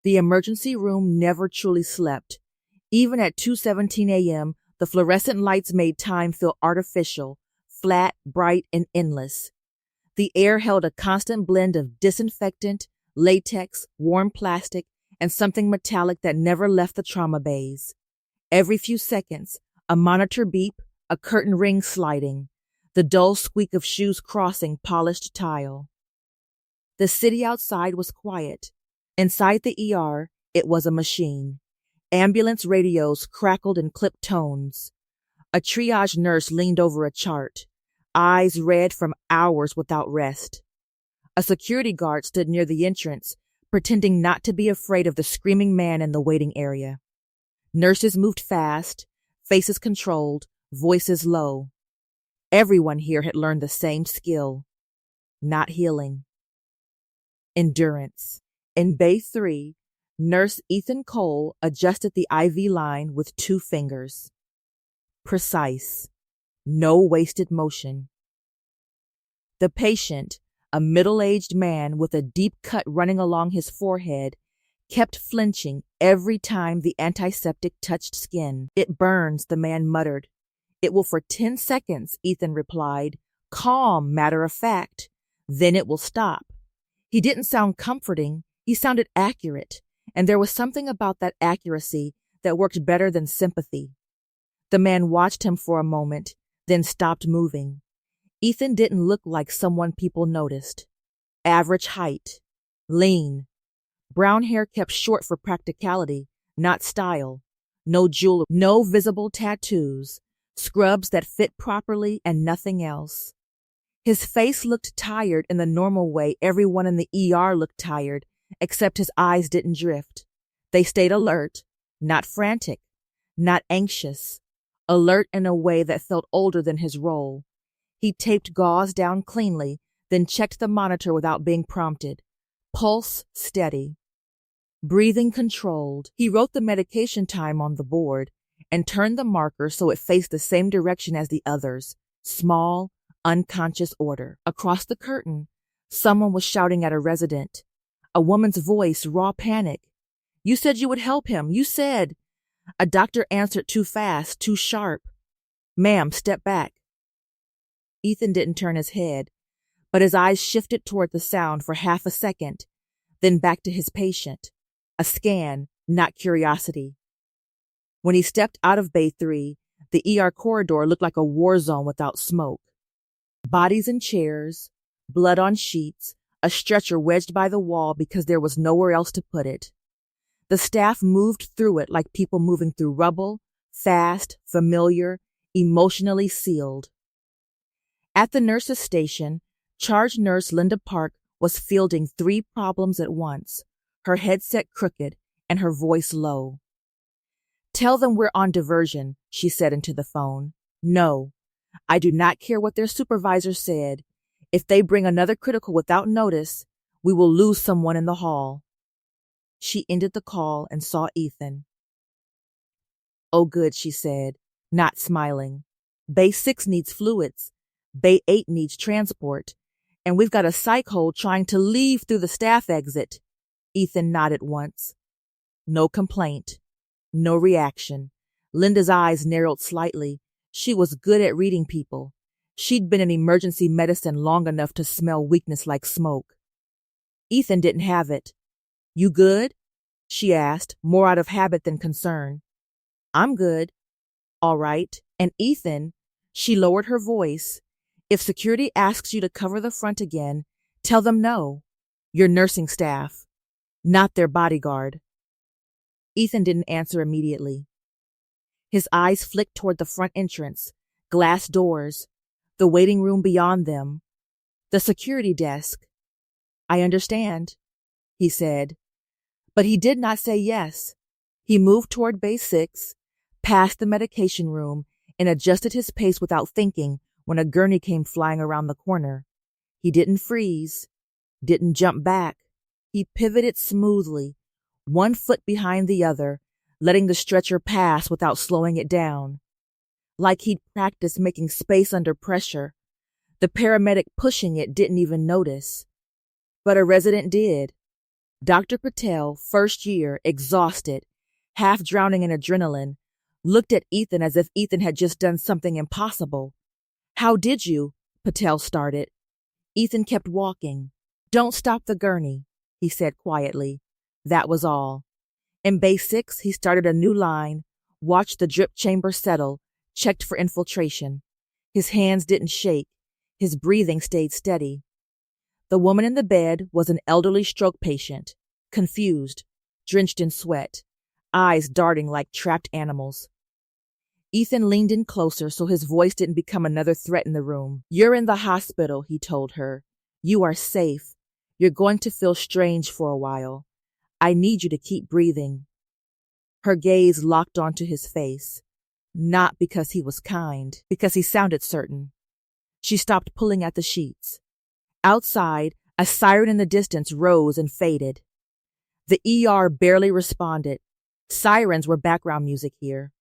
The emergency room never truly slept. Even at 2:17 a.m., the fluorescent lights made time feel artificial, flat, bright, and endless. The air held a constant blend of disinfectant, latex, warm plastic, and something metallic that never left the trauma bays. Every few seconds, a monitor beep, a curtain ring sliding, the dull squeak of shoes crossing polished tile. The city outside was quiet. Inside the ER, it was a machine. Ambulance radios crackled in clipped tones. A triage nurse leaned over a chart, eyes red from hours without rest. A security guard stood near the entrance, pretending not to be afraid of the screaming man in the waiting area. Nurses moved fast, faces controlled, voices low. Everyone here had learned the same skill: not healing. Endurance. In Bay 3, Nurse Ethan Cole adjusted the IV line with 2 fingers. Precise. No wasted motion. The patient, a middle-aged man with a deep cut running along his forehead, kept flinching every time the antiseptic touched skin. "It burns," the man muttered. "It will for 10 seconds," Ethan replied, calm, matter of fact. "Then it will stop." He didn't sound comforting, he sounded accurate, and there was something about that accuracy that worked better than sympathy. The man watched him for a moment, then stopped moving. Ethan didn't look like someone people noticed. Average height, lean. Brown hair kept short for practicality, not style. No jewelry, no visible tattoos, scrubs that fit properly and nothing else. His face looked tired in the normal way everyone in the ER looked tired, except his eyes didn't drift. They stayed alert, not frantic, not anxious, alert in a way that felt older than his role. He taped gauze down cleanly, then checked the monitor without being prompted. Pulse steady. Breathing controlled. He wrote the medication time on the board and turned the marker so it faced the same direction as the others. Small, unconscious order. Across the curtain, someone was shouting at a resident. A woman's voice, raw panic. "You said you would help him. You said." A doctor answered too fast, too sharp. "Ma'am, step back." Ethan didn't turn his head, but his eyes shifted toward the sound for half a second, then back to his patient. A scan, not curiosity. When he stepped out of Bay 3, the ER corridor looked like a war zone without smoke. Bodies in chairs, blood on sheets, a stretcher wedged by the wall because there was nowhere else to put it. The staff moved through it like people moving through rubble, fast, familiar, emotionally sealed. At the nurse's station, charge nurse Linda Park was fielding 3 problems at once, her headset crooked and her voice low. "Tell them we're on diversion," she said into the phone. "No, I do not care what their supervisor said. If they bring another critical without notice, we will lose someone in the hall." She ended the call and saw Ethan. "Oh, good," she said, not smiling. "Bay 6 needs fluids. Bay 8 needs transport. And we've got a psych hole trying to leave through the staff exit." Ethan nodded once. No complaint. No reaction. Linda's eyes narrowed slightly. She was good at reading people. She'd been in emergency medicine long enough to smell weakness like smoke. Ethan didn't have it. "You good?" she asked, more out of habit than concern. "I'm good." "All right." And Ethan, she lowered her voice, "if security asks you to cover the front again, tell them no. You're nursing staff, not their bodyguard." Ethan didn't answer immediately. His eyes flicked toward the front entrance, glass doors, the waiting room beyond them, the security desk. "I understand," he said. But he did not say yes. He moved toward Bay 6, past the medication room, and adjusted his pace without thinking when a gurney came flying around the corner. He didn't freeze, didn't jump back. He pivoted smoothly, one foot behind the other, letting the stretcher pass without slowing it down. Like he'd practiced making space under pressure. The paramedic pushing it didn't even notice. But a resident did. Dr. Patel, first year, exhausted, half drowning in adrenaline, looked at Ethan as if Ethan had just done something impossible. "How did you?" Patel started. Ethan kept walking. "Don't stop the gurney," he said quietly. That was all. In Bay 6, he started a new line, watched the drip chamber settle, checked for infiltration. His hands didn't shake. His breathing stayed steady. The woman in the bed was an elderly stroke patient, confused, drenched in sweat, eyes darting like trapped animals. Ethan leaned in closer so his voice didn't become another threat in the room. "You're in the hospital," he told her. "You are safe. You're going to feel strange for a while. I need you to keep breathing." Her gaze locked onto his face, not because he was kind, because he sounded certain. She stopped pulling at the sheets. Outside, a siren in the distance rose and faded. The ER barely responded. Sirens were background music here.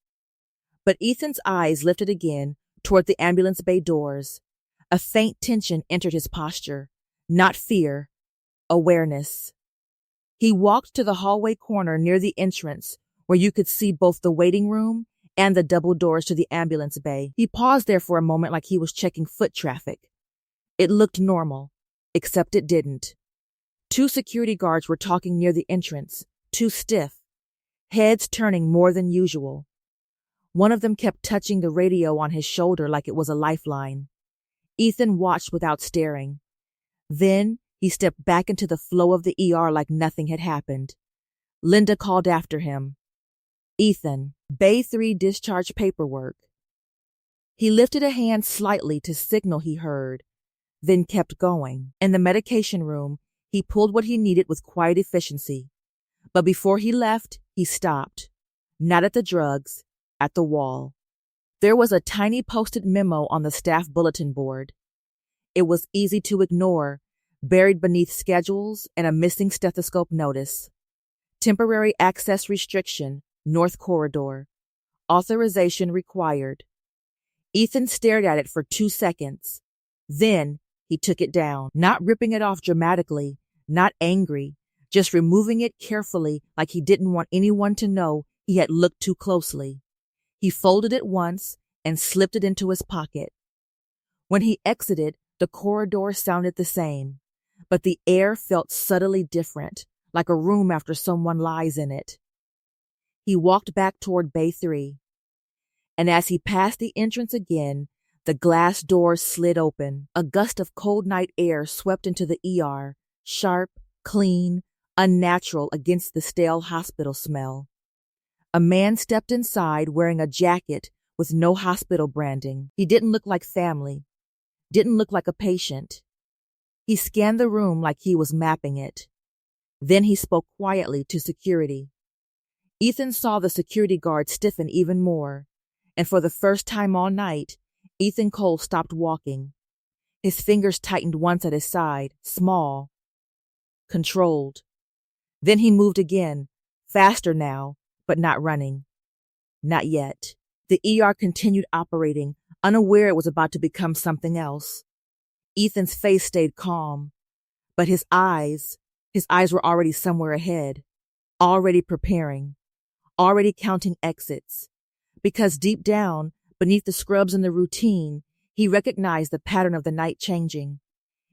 But Ethan's eyes lifted again toward the ambulance bay doors. A faint tension entered his posture. Not fear, awareness. He walked to the hallway corner near the entrance, where you could see both the waiting room and the double doors to the ambulance bay. He paused there for a moment like he was checking foot traffic. It looked normal, except it didn't. 2 security guards were talking near the entrance, too stiff, heads turning more than usual. One of them kept touching the radio on his shoulder like it was a lifeline. Ethan watched without staring. Then he stepped back into the flow of the ER like nothing had happened. Linda called after him. "Ethan, Bay 3 discharge paperwork." He lifted a hand slightly to signal he heard, then kept going. In the medication room, he pulled what he needed with quiet efficiency. But before he left, he stopped. Not at the drugs, at the wall. There was a tiny posted memo on the staff bulletin board. It was easy to ignore, buried beneath schedules and a missing stethoscope notice. Temporary access restriction, North Corridor. Authorization required. Ethan stared at it for 2 seconds. Then he took it down, not ripping it off dramatically, not angry, just removing it carefully like he didn't want anyone to know he had looked too closely. He folded it once and slipped it into his pocket. When he exited, the corridor sounded the same, but the air felt subtly different, like a room after someone lies in it. He walked back toward Bay 3, and as he passed the entrance again, the glass doors slid open. A gust of cold night air swept into the ER, sharp, clean, unnatural against the stale hospital smell. A man stepped inside wearing a jacket with no hospital branding. He didn't look like family, didn't look like a patient. He scanned the room like he was mapping it. Then he spoke quietly to security. Ethan saw the security guard stiffen even more, and for the first time all night, Ethan Cole stopped walking. His fingers tightened once at his side, small, controlled. Then he moved again, faster now, but not running. Not yet. The ER continued operating, unaware it was about to become something else. Ethan's face stayed calm, but his eyes were already somewhere ahead, already preparing, already counting exits. Because deep down, beneath the scrubs and the routine, he recognized the pattern of the night changing,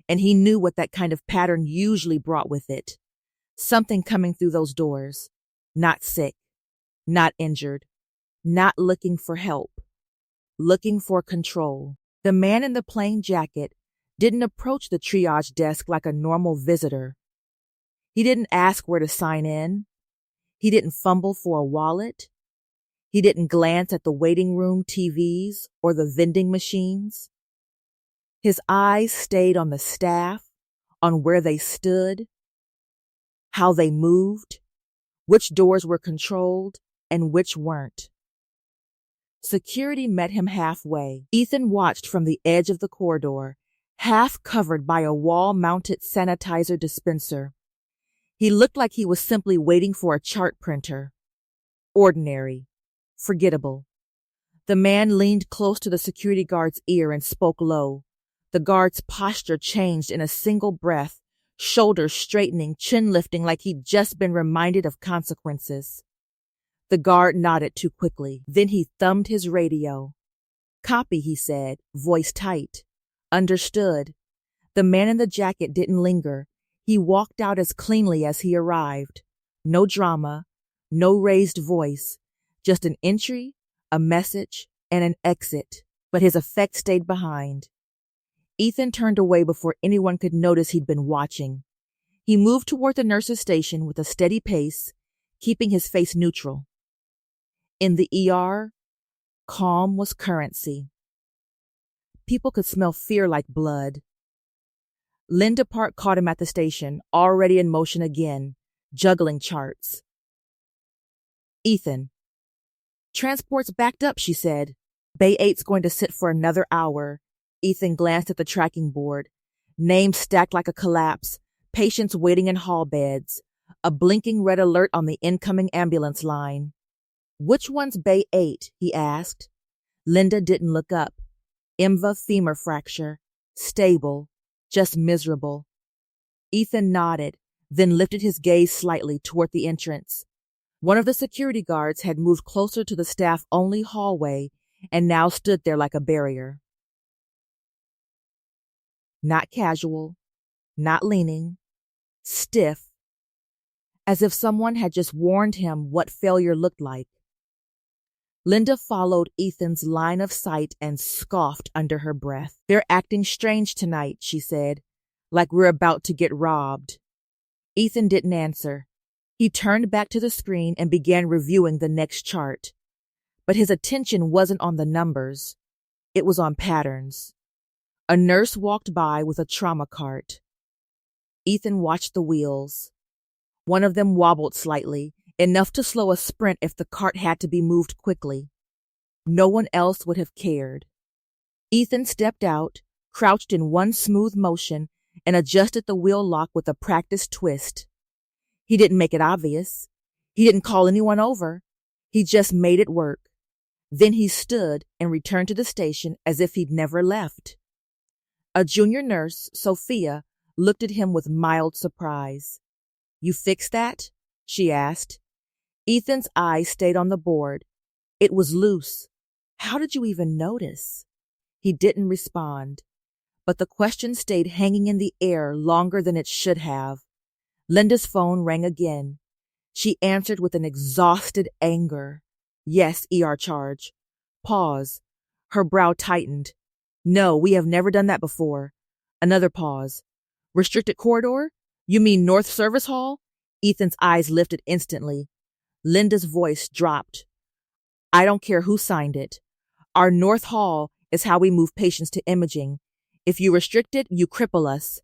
and he knew what that kind of pattern usually brought with it. Something coming through those doors, not sick, not injured, not looking for help, looking for control. The man in the plain jacket didn't approach the triage desk like a normal visitor. He didn't ask where to sign in. He didn't fumble for a wallet. He didn't glance at the waiting room TVs or the vending machines. His eyes stayed on the staff, on where they stood, how they moved, which doors were controlled and which weren't. Security met him halfway. Ethan watched from the edge of the corridor, half covered by a wall-mounted sanitizer dispenser. He looked like he was simply waiting for a chart printer. Ordinary. Forgettable. The man leaned close to the security guard's ear and spoke low. The guard's posture changed in a single breath, shoulders straightening, chin lifting like he'd just been reminded of consequences. The guard nodded too quickly. Then he thumbed his radio. "Copy," he said, voice tight. "Understood." The man in the jacket didn't linger. He walked out as cleanly as he arrived. No drama, no raised voice, just an entry, a message, and an exit. But his effect stayed behind. Ethan turned away before anyone could notice he'd been watching. He moved toward the nurse's station with a steady pace, keeping his face neutral. In the ER, calm was currency. People could smell fear like blood. Linda Park caught him at the station, already in motion again, juggling charts. "Ethan." "Transport's backed up," she said. "Bay 8's going to sit for another hour." Ethan glanced at the tracking board. Names stacked like a collapse, patients waiting in hall beds, a blinking red alert on the incoming ambulance line. "Which one's Bay 8? He asked. Linda didn't look up. IMVA femur fracture. Stable. Just miserable. Ethan nodded, then lifted his gaze slightly toward the entrance. One of the security guards had moved closer to the staff-only hallway and now stood there like a barrier. Not casual, not leaning, stiff, as if someone had just warned him what failure looked like. Linda followed Ethan's line of sight and scoffed under her breath. "They're acting strange tonight," she said, "like we're about to get robbed." Ethan didn't answer. He turned back to the screen and began reviewing the next chart. But his attention wasn't on the numbers. It was on patterns. A nurse walked by with a trauma cart. Ethan watched the wheels. One of them wobbled slightly, enough to slow a sprint if the cart had to be moved quickly. No one else would have cared. Ethan stepped out, crouched in one smooth motion, and adjusted the wheel lock with a practiced twist. He didn't make it obvious. He didn't call anyone over. He just made it work. Then he stood and returned to the station as if he'd never left. A junior nurse, Sophia, looked at him with mild surprise. "You fixed that?" she asked. Ethan's eyes stayed on the board. It was loose. "How did you even notice?" He didn't respond, but the question stayed hanging in the air longer than it should have. Linda's phone rang again. She answered with an exhausted anger. "Yes, ER charge." Pause. Her brow tightened. "No, we have never done that before." Another pause. "Restricted corridor? You mean North Service Hall?" Ethan's eyes lifted instantly. Linda's voice dropped. "I don't care who signed it. Our North Hall is how we move patients to imaging. If you restrict it, you cripple us."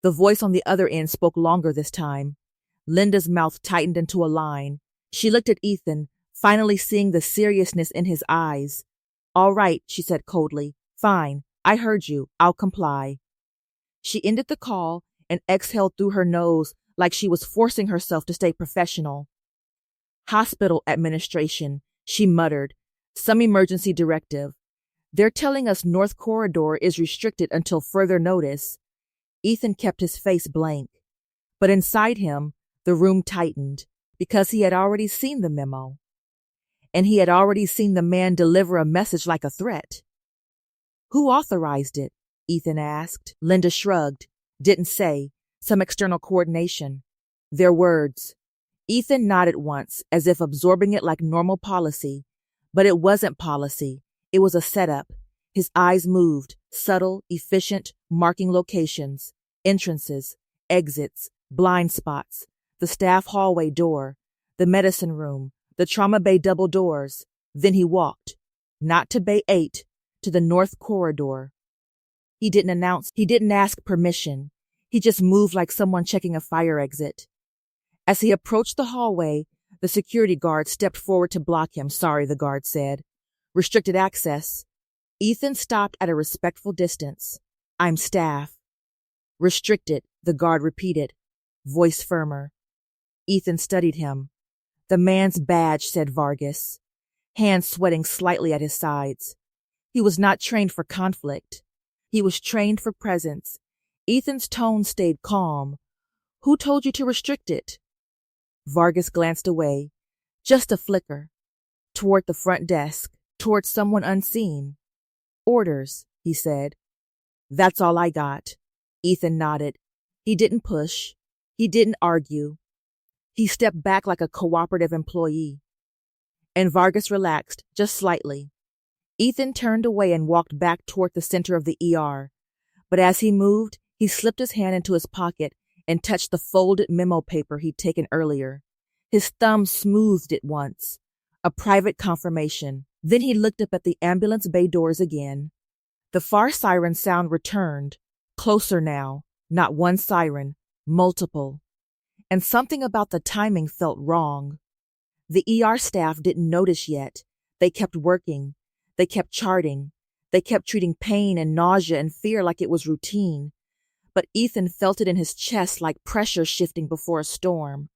The voice on the other end spoke longer this time. Linda's mouth tightened into a line. She looked at Ethan, finally seeing the seriousness in his eyes. "All right," she said coldly. "Fine. I heard you. I'll comply." She ended the call and exhaled through her nose like she was forcing herself to stay professional. "Hospital administration," she muttered. "Some emergency directive. They're telling us North Corridor is restricted until further notice." Ethan kept his face blank. But inside him, the room tightened, because he had already seen the memo. And he had already seen the man deliver a message like a threat. "Who authorized it?" Ethan asked. Linda shrugged. "Didn't say. Some external coordination." Their words. Ethan nodded once, as if absorbing it like normal policy. But it wasn't policy. It was a setup. His eyes moved, subtle, efficient, marking locations, entrances, exits, blind spots, the staff hallway door, the medicine room, the trauma bay double doors. Then he walked, not to Bay 8, to the North Corridor. He didn't ask permission. He just moved like someone checking a fire exit. As he approached the hallway, the security guard stepped forward to block him. "Sorry," the guard said. "Restricted access." Ethan stopped at a respectful distance. "I'm staff." "Restricted," the guard repeated, voice firmer. Ethan studied him. "The man's badge," said Vargas, hands sweating slightly at his sides. He was not trained for conflict. He was trained for presence. Ethan's tone stayed calm. Who told you to restrict it? Vargas glanced away, just a flicker, toward the front desk, toward someone unseen. Orders, he said. That's all I got. Ethan nodded. He didn't push. He didn't argue. He stepped back like a cooperative employee. And Vargas relaxed, just slightly. Ethan turned away and walked back toward the center of the ER. But as he moved, he slipped his hand into his pocket and touched the folded memo paper he'd taken earlier. His thumb smoothed it once, a private confirmation. Then he looked up at the ambulance bay doors again. The far siren sound returned, closer now, not one siren, multiple. And something about the timing felt wrong. The ER staff didn't notice yet. They kept working. They kept charting. They kept treating pain and nausea and fear like it was routine. But Ethan felt it in his chest like pressure shifting before a storm.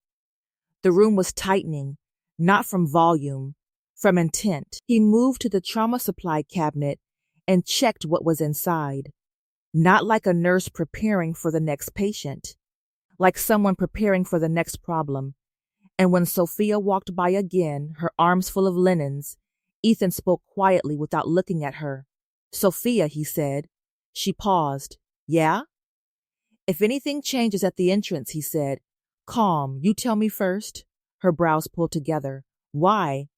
The room was tightening, not from volume, from intent. He moved to the trauma supply cabinet and checked what was inside. Not like a nurse preparing for the next patient, like someone preparing for the next problem. And when Sophia walked by again, her arms full of linens, Ethan spoke quietly without looking at her. Sophia, he said. She paused. Yeah? If anything changes at the entrance, he said. Calm, you tell me first. Her brows pulled together. Why?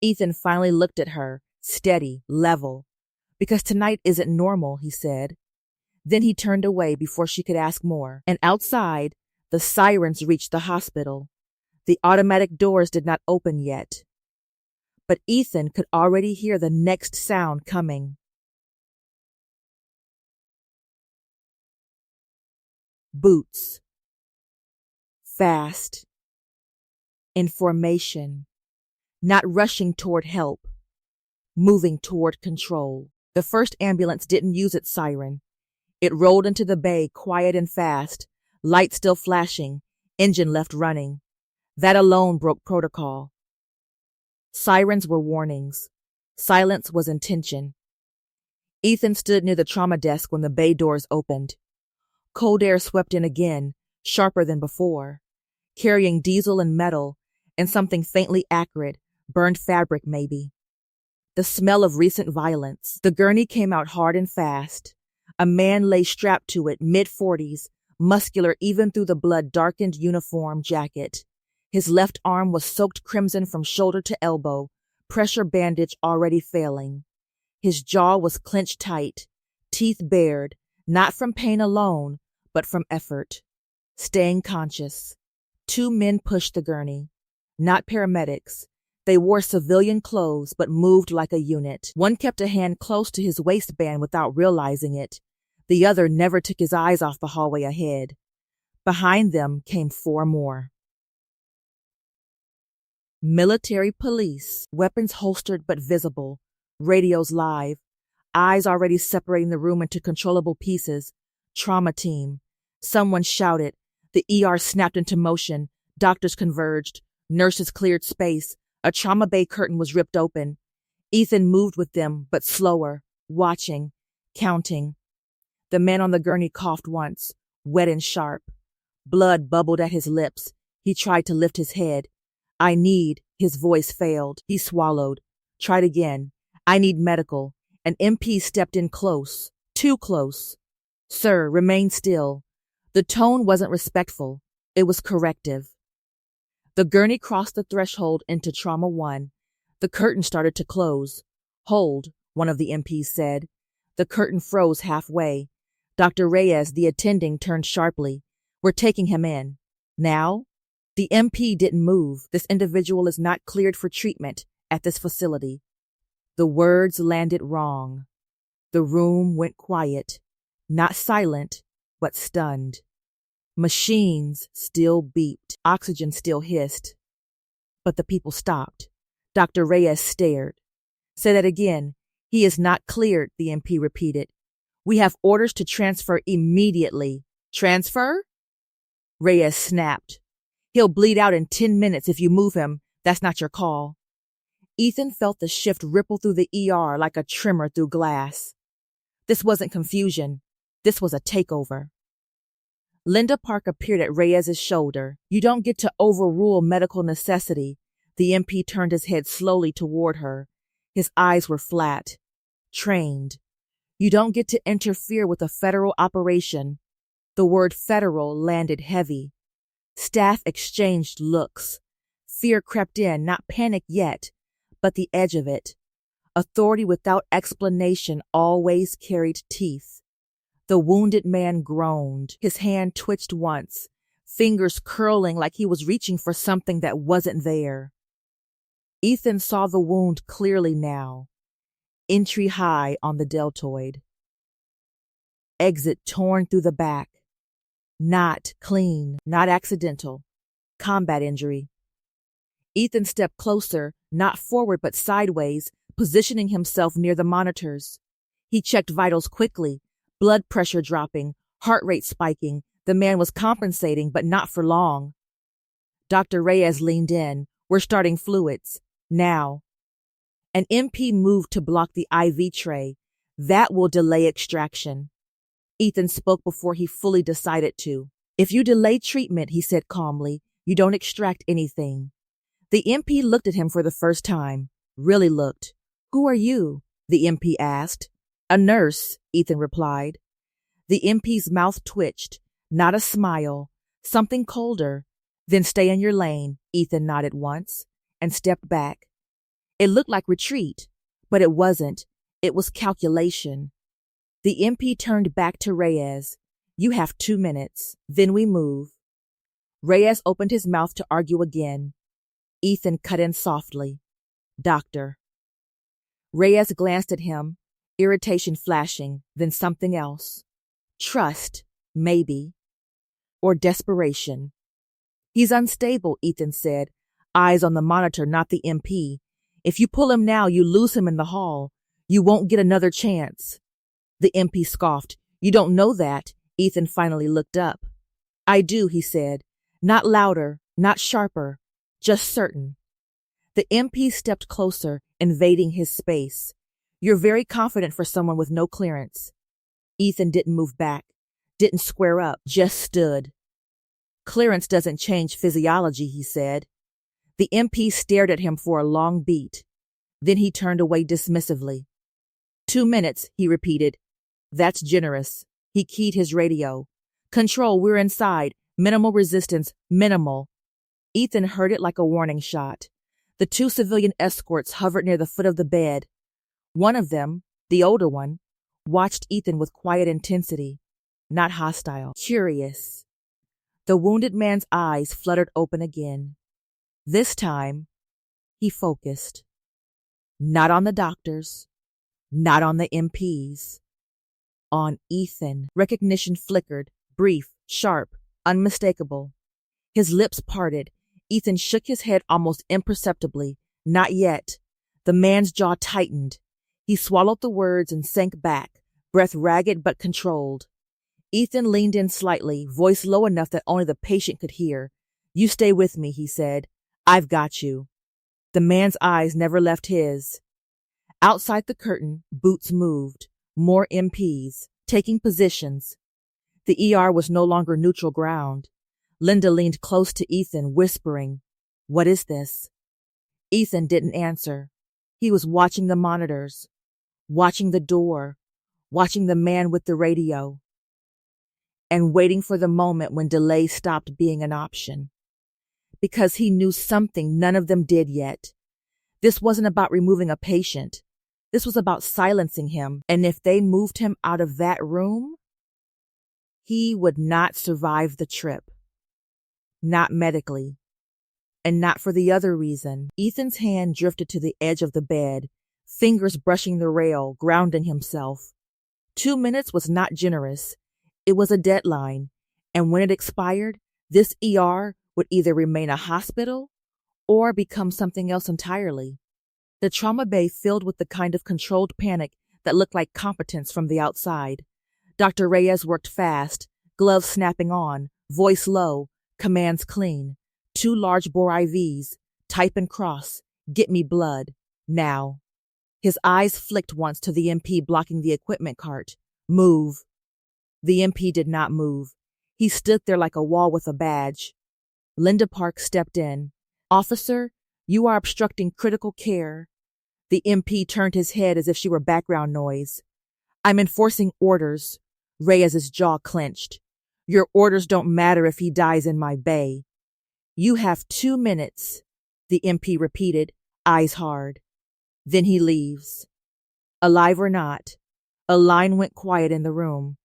Ethan finally looked at her, steady, level. Because tonight isn't normal, he said. Then he turned away before she could ask more. And outside, the sirens reached the hospital. The automatic doors did not open yet. But Ethan could already hear the next sound coming. Boots. Fast. In formation. Not rushing toward help. Moving toward control. The first ambulance didn't use its siren. It rolled into the bay quiet and fast, light still flashing, engine left running. That alone broke protocol. Sirens were warnings. Silence was intention. Ethan stood near the trauma desk when the bay doors opened. Cold air swept in again, sharper than before, carrying diesel and metal and something faintly acrid, burned fabric maybe. The smell of recent violence. The gurney came out hard and fast. A man lay strapped to it, mid-40s, muscular even through the blood-darkened uniform jacket. His left arm was soaked crimson from shoulder to elbow, pressure bandage already failing. His jaw was clenched tight, teeth bared, not from pain alone, but from effort. Staying conscious. Two men pushed the gurney. Not paramedics. They wore civilian clothes but moved like a unit. One kept a hand close to his waistband without realizing it. The other never took his eyes off the hallway ahead. Behind them came four more. Military police, weapons holstered but visible, radios live, eyes already separating the room into controllable pieces. Trauma team. Someone shouted. The ER snapped into motion. Doctors converged. Nurses cleared space. A trauma bay curtain was ripped open. Ethan moved with them, but slower, watching, counting. The man on the gurney coughed once, wet and sharp. Blood bubbled at his lips. He tried to lift his head. I need, his voice failed. He swallowed. Tried again. I need medical. An MP stepped in close, too close. Sir, remain still. The tone wasn't respectful. It was corrective. The gurney crossed the threshold into Trauma 1. The curtain started to close. Hold, one of the MPs said. The curtain froze halfway. Dr. Reyes, the attending, turned sharply. We're taking him in. Now? The MP didn't move. This individual is not cleared for treatment at this facility. The words landed wrong. The room went quiet. Not silent, but stunned. Machines still beeped. Oxygen still hissed. But the people stopped. Dr. Reyes stared. Say that again. He is not cleared, the MP repeated. We have orders to transfer immediately. Transfer? Reyes snapped. He'll bleed out in 10 minutes if you move him. That's not your call. Ethan felt the shift ripple through the ER like a tremor through glass. This wasn't confusion. This was a takeover. Linda Park appeared at Reyes's shoulder. You don't get to overrule medical necessity. The MP turned his head slowly toward her. His eyes were flat, trained. You don't get to interfere with a federal operation. The word federal landed heavy. Staff exchanged looks. Fear crept in, not panic yet, but the edge of it. Authority without explanation always carried teeth. The wounded man groaned. His hand twitched once, fingers curling like he was reaching for something that wasn't there. Ethan saw the wound clearly now. Entry high on the deltoid. Exit torn through the back. Not clean, not accidental. Combat injury. Ethan stepped closer, not forward but sideways, positioning himself near the monitors. He checked vitals quickly, blood pressure dropping, heart rate spiking. The man was compensating, but not for long. Dr. Reyes leaned in. We're starting fluids. Now. An MP moved to block the IV tray. That will delay extraction. Ethan spoke before he fully decided to. If you delay treatment, he said calmly, you don't extract anything. The MP looked at him for the first time. Really looked. Who are you? The MP asked. A nurse, Ethan replied. The MP's mouth twitched. Not a smile. Something colder. Then stay in your lane, Ethan nodded once, and stepped back. It looked like retreat, but it wasn't. It was calculation. The MP turned back to Reyes. You have 2 minutes. Then we move. Reyes opened his mouth to argue again. Ethan cut in softly. Doctor. Reyes glanced at him, irritation flashing, then something else. Trust, maybe. Or desperation. He's unstable, Ethan said, eyes on the monitor, not the MP. If you pull him now, you lose him in the hall. You won't get another chance. The MP scoffed. You don't know that. Ethan finally looked up. I do, he said. Not louder, not sharper, just certain. The MP stepped closer, invading his space. You're very confident for someone with no clearance. Ethan didn't move back, didn't square up, just stood. Clearance doesn't change physiology, he said. The MP stared at him for a long beat. Then he turned away dismissively. 2 minutes, he repeated. That's generous. He keyed his radio. Control, we're inside. Minimal resistance, minimal. Ethan heard it like a warning shot. The 2 civilian escorts hovered near the foot of the bed. One of them, the older one, watched Ethan with quiet intensity, not hostile, curious. The wounded man's eyes fluttered open again. This time, he focused. Not on the doctors, not on the MPs. On Ethan. Recognition flickered, brief, sharp, unmistakable. His lips parted. Ethan shook his head almost imperceptibly. Not yet. The man's jaw tightened. He swallowed the words and sank back, breath ragged but controlled. Ethan leaned in slightly, voice low enough that only the patient could hear. You stay with me, he said. I've got you. The man's eyes never left his. Outside the curtain, boots moved. More MPs, taking positions. The ER was no longer neutral ground. Linda leaned close to Ethan, whispering, What is this? Ethan didn't answer. He was watching the monitors, watching the door, watching the man with the radio, and waiting for the moment when delay stopped being an option. Because he knew something none of them did yet. This wasn't about removing a patient. This was about silencing him, and if they moved him out of that room, he would not survive the trip. Not medically. And not for the other reason. Ethan's hand drifted to the edge of the bed, fingers brushing the rail, grounding himself. 2 minutes was not generous. It was a deadline, and when it expired, this ER would either remain a hospital or become something else entirely. The trauma bay filled with the kind of controlled panic that looked like competence from the outside. Dr. Reyes worked fast, gloves snapping on, voice low, commands clean. 2 large bore IVs, type and cross, get me blood, now. His eyes flicked once to the MP blocking the equipment cart. Move. The MP did not move. He stood there like a wall with a badge. Linda Park stepped in. "Officer, you are obstructing critical care." The MP turned his head as if she were background noise. "I'm enforcing orders." Reyes's jaw clenched. "Your orders don't matter if he dies in my bay." "You have 2 minutes," the MP repeated, eyes hard. "Then he leaves." Alive or not, a line went quiet in the room.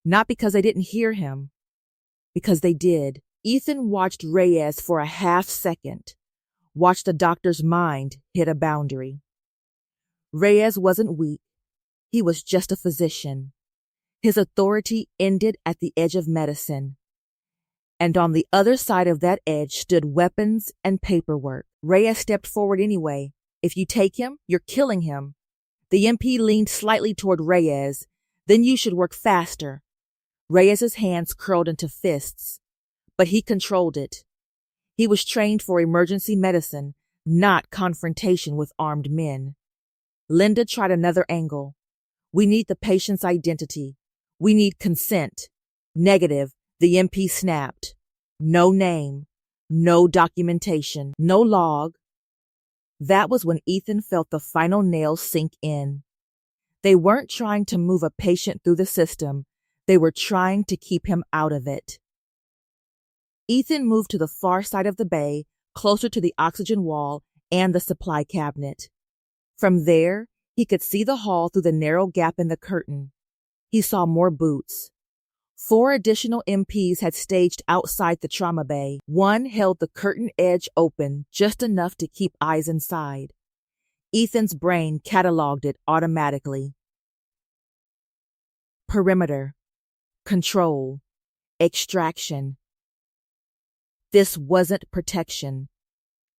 Not because they didn't hear him, because they did. Ethan watched Reyes for a half second, watched the doctor's mind hit a boundary. Reyes wasn't weak. He was just a physician. His authority ended at the edge of medicine. And on the other side of that edge stood weapons and paperwork. Reyes stepped forward anyway. "If you take him, you're killing him." The MP leaned slightly toward Reyes. "Then you should work faster." Reyes's hands curled into fists, but he controlled it. He was trained for emergency medicine, not confrontation with armed men. Linda tried another angle. "We need the patient's identity. We need consent." "Negative," the MP snapped. "No name, no documentation, no log." That was when Ethan felt the final nail sink in. They weren't trying to move a patient through the system. They were trying to keep him out of it. Ethan moved to the far side of the bay, closer to the oxygen wall and the supply cabinet. From there, he could see the hall through the narrow gap in the curtain. He saw more boots. 4 additional MPs had staged outside the trauma bay. One held the curtain edge open just enough to keep eyes inside. Ethan's brain cataloged it automatically. Perimeter, control, extraction. This wasn't protection.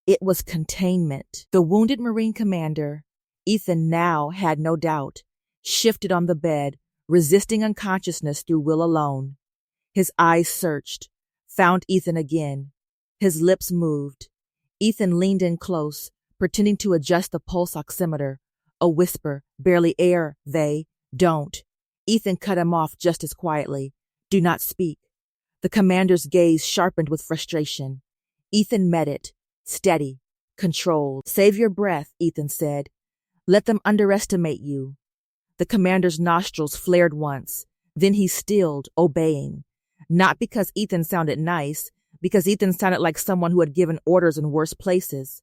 It was containment. The wounded Marine commander, Ethan now had no doubt, shifted on the bed, resisting unconsciousness through will alone. His eyes searched, found Ethan again. His lips moved. Ethan leaned in close, pretending to adjust the pulse oximeter. A whisper, barely air, "Don't." Ethan cut him off just as quietly. "Do not speak." The commander's gaze sharpened with frustration. Ethan met it, steady, controlled. "Save your breath," Ethan said. "Let them underestimate you." The commander's nostrils flared once. Then he stilled, obeying. Not because Ethan sounded nice, because Ethan sounded like someone who had given orders in worse places.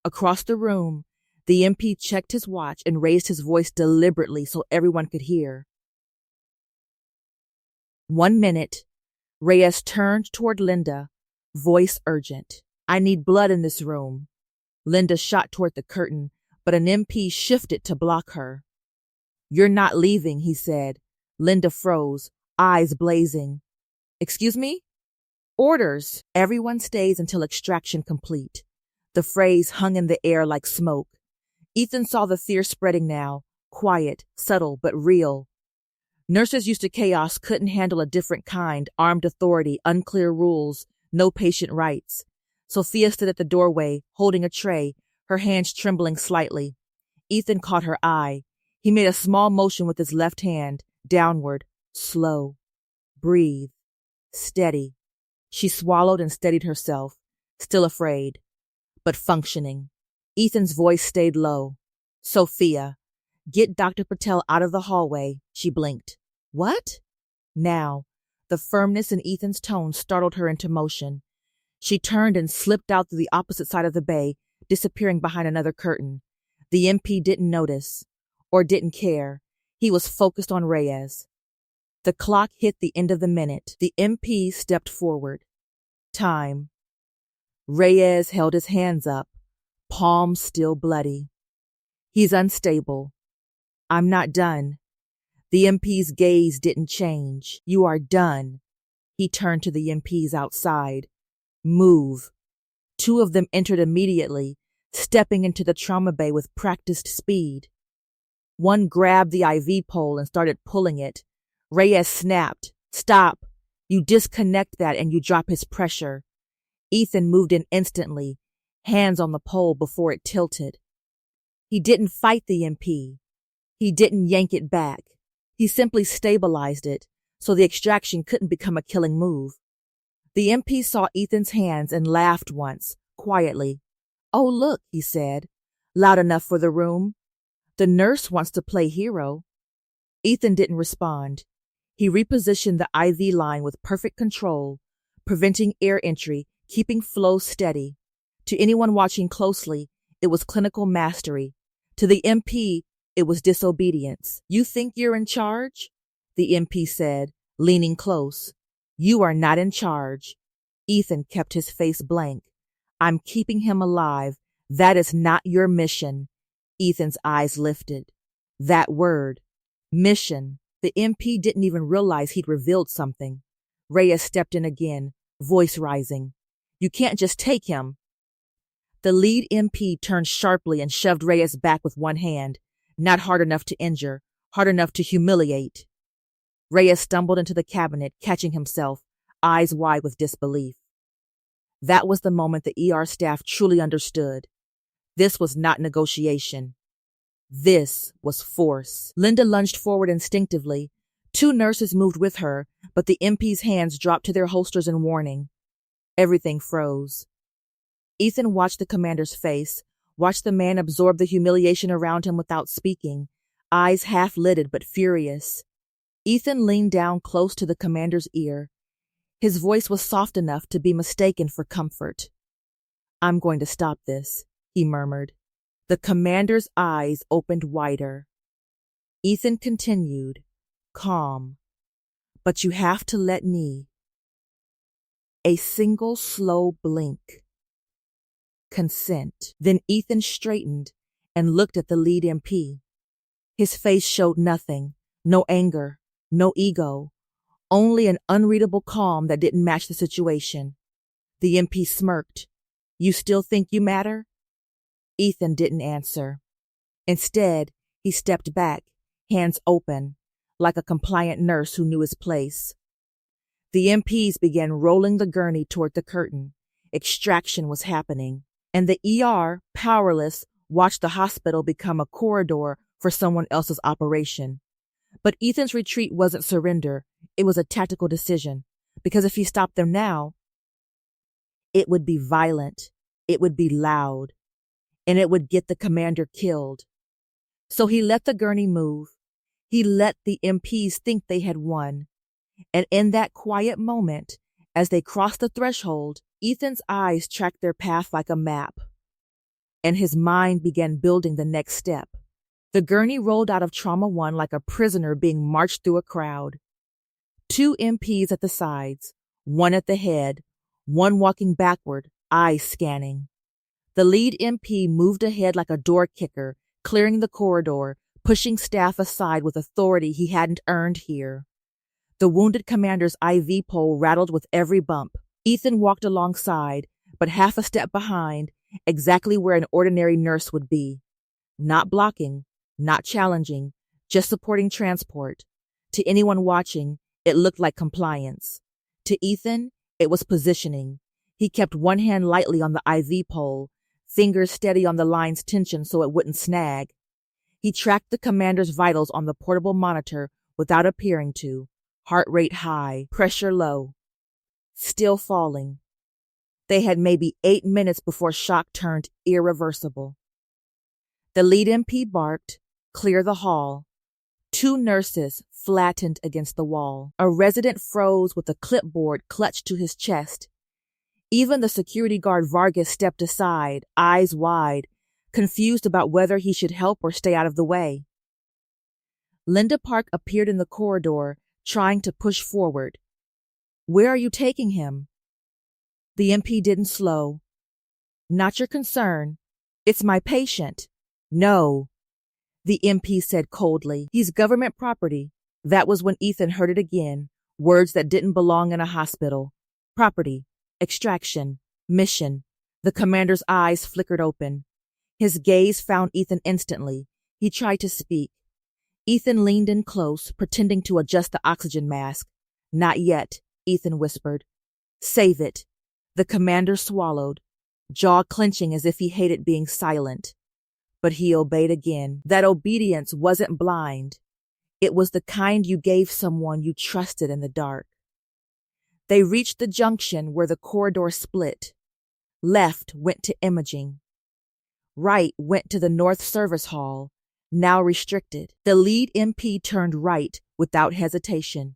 Across the room, the MP checked his watch and raised his voice deliberately so everyone could hear. 1 minute. Reyes turned toward Linda, voice urgent. "I need blood in this room." Linda shot toward the curtain, but an MP shifted to block her. "You're not leaving," he said. Linda froze, eyes blazing. "Excuse me?" "Orders. Everyone stays until extraction complete." The phrase hung in the air like smoke. Ethan saw the fear spreading now, quiet, subtle, but real. Nurses used to chaos couldn't handle a different kind, armed authority, unclear rules, no patient rights. Sophia stood at the doorway, holding a tray, her hands trembling slightly. Ethan caught her eye. He made a small motion with his left hand, downward, slow. "Breathe. Steady." She swallowed and steadied herself, still afraid, but functioning. Ethan's voice stayed low. "Sophia, get Dr. Patel out of the hallway." She blinked. "What?" Now, the firmness in Ethan's tone startled her into motion. She turned and slipped out through the opposite side of the bay, disappearing behind another curtain. The MP didn't notice, or didn't care. He was focused on Reyes. The clock hit the end of the minute. The MP stepped forward. Time. Reyes held his hands up, palms still bloody. "He's unstable." "I'm not done." The MP's gaze didn't change. "You are done." He turned to the MPs outside. "Move." 2 of them entered immediately, stepping into the trauma bay with practiced speed. One grabbed the IV pole and started pulling it. Reyes snapped. "Stop. You disconnect that and you drop his pressure." Ethan moved in instantly, hands on the pole before it tilted. He didn't fight the MP. He didn't yank it back. He simply stabilized it, so the extraction couldn't become a killing move. The MP saw Ethan's hands and laughed once, quietly. "Oh, look," he said, loud enough for the room. "The nurse wants to play hero." Ethan didn't respond. He repositioned the IV line with perfect control, preventing air entry, keeping flow steady. To anyone watching closely, it was clinical mastery. To the MP, it was disobedience. "You think you're in charge?" the MP said, leaning close. "You are not in charge." Ethan kept his face blank. "I'm keeping him alive. That is not your mission." Ethan's eyes lifted. That word, mission. The MP didn't even realize he'd revealed something. Reyes stepped in again, voice rising. "You can't just take him." The lead MP turned sharply and shoved Reyes back with one hand, not hard enough to injure, hard enough to humiliate. Reyes stumbled into the cabinet, catching himself, eyes wide with disbelief. That was the moment the ER staff truly understood. This was not negotiation. This was force. Linda lunged forward instinctively. Two nurses moved with her, but the MP's hands dropped to their holsters in warning. Everything froze. Ethan watched the commander's face, watched the man absorb the humiliation around him without speaking, eyes half-lidded but furious. Ethan leaned down close to the commander's ear. His voice was soft enough to be mistaken for comfort. "I'm going to stop this," he murmured. The commander's eyes opened wider. Ethan continued, calm. "But you have to let me." A single slow blink. Consent. Then Ethan straightened and looked at the lead MP. His face showed nothing, no anger, no ego, only an unreadable calm that didn't match the situation. The MP smirked. "You still think you matter?" Ethan didn't answer. Instead, he stepped back, hands open, like a compliant nurse who knew his place. The MPs began rolling the gurney toward the curtain. Extraction was happening, and the ER, powerless, watched the hospital become a corridor for someone else's operation. But Ethan's retreat wasn't surrender. It was a tactical decision, because if he stopped them now, it would be violent, it would be loud, and it would get the commander killed. So he let the gurney move. He let the MPs think they had won. And in that quiet moment, as they crossed the threshold, Ethan's eyes tracked their path like a map, and his mind began building the next step. The gurney rolled out of Trauma 1 like a prisoner being marched through a crowd. Two MPs at the sides, one at the head, one walking backward, eyes scanning. The lead MP moved ahead like a door kicker, clearing the corridor, pushing staff aside with authority he hadn't earned here. The wounded commander's IV pole rattled with every bump. Ethan walked alongside, but half a step behind, exactly where an ordinary nurse would be. Not blocking, not challenging, just supporting transport. To anyone watching, it looked like compliance. To Ethan, it was positioning. He kept one hand lightly on the IV pole, fingers steady on the line's tension so it wouldn't snag. He tracked the commander's vitals on the portable monitor without appearing to. Heart rate high, pressure low. Still falling. They had maybe 8 minutes before shock turned irreversible. The lead MP barked, "Clear the hall." Two nurses flattened against the wall. A resident froze with a clipboard clutched to his chest. Even the security guard Vargas stepped aside, eyes wide, confused about whether he should help or stay out of the way. Linda Park appeared in the corridor, trying to push forward. "Where are you taking him?" The MP didn't slow. "Not your concern. It's my patient." "No," the MP said coldly. "He's government property." That was when Ethan heard it again, words that didn't belong in a hospital. Property, extraction, mission. The commander's eyes flickered open. His gaze found Ethan instantly. He tried to speak. Ethan leaned in close, pretending to adjust the oxygen mask. "Not yet," Ethan whispered. "Save it." The commander swallowed, jaw clenching as if he hated being silent. But he obeyed again. That obedience wasn't blind. It was the kind you gave someone you trusted in the dark. They reached the junction where the corridor split. Left went to imaging. Right went to the North Service Hall, now restricted. The lead MP turned right without hesitation.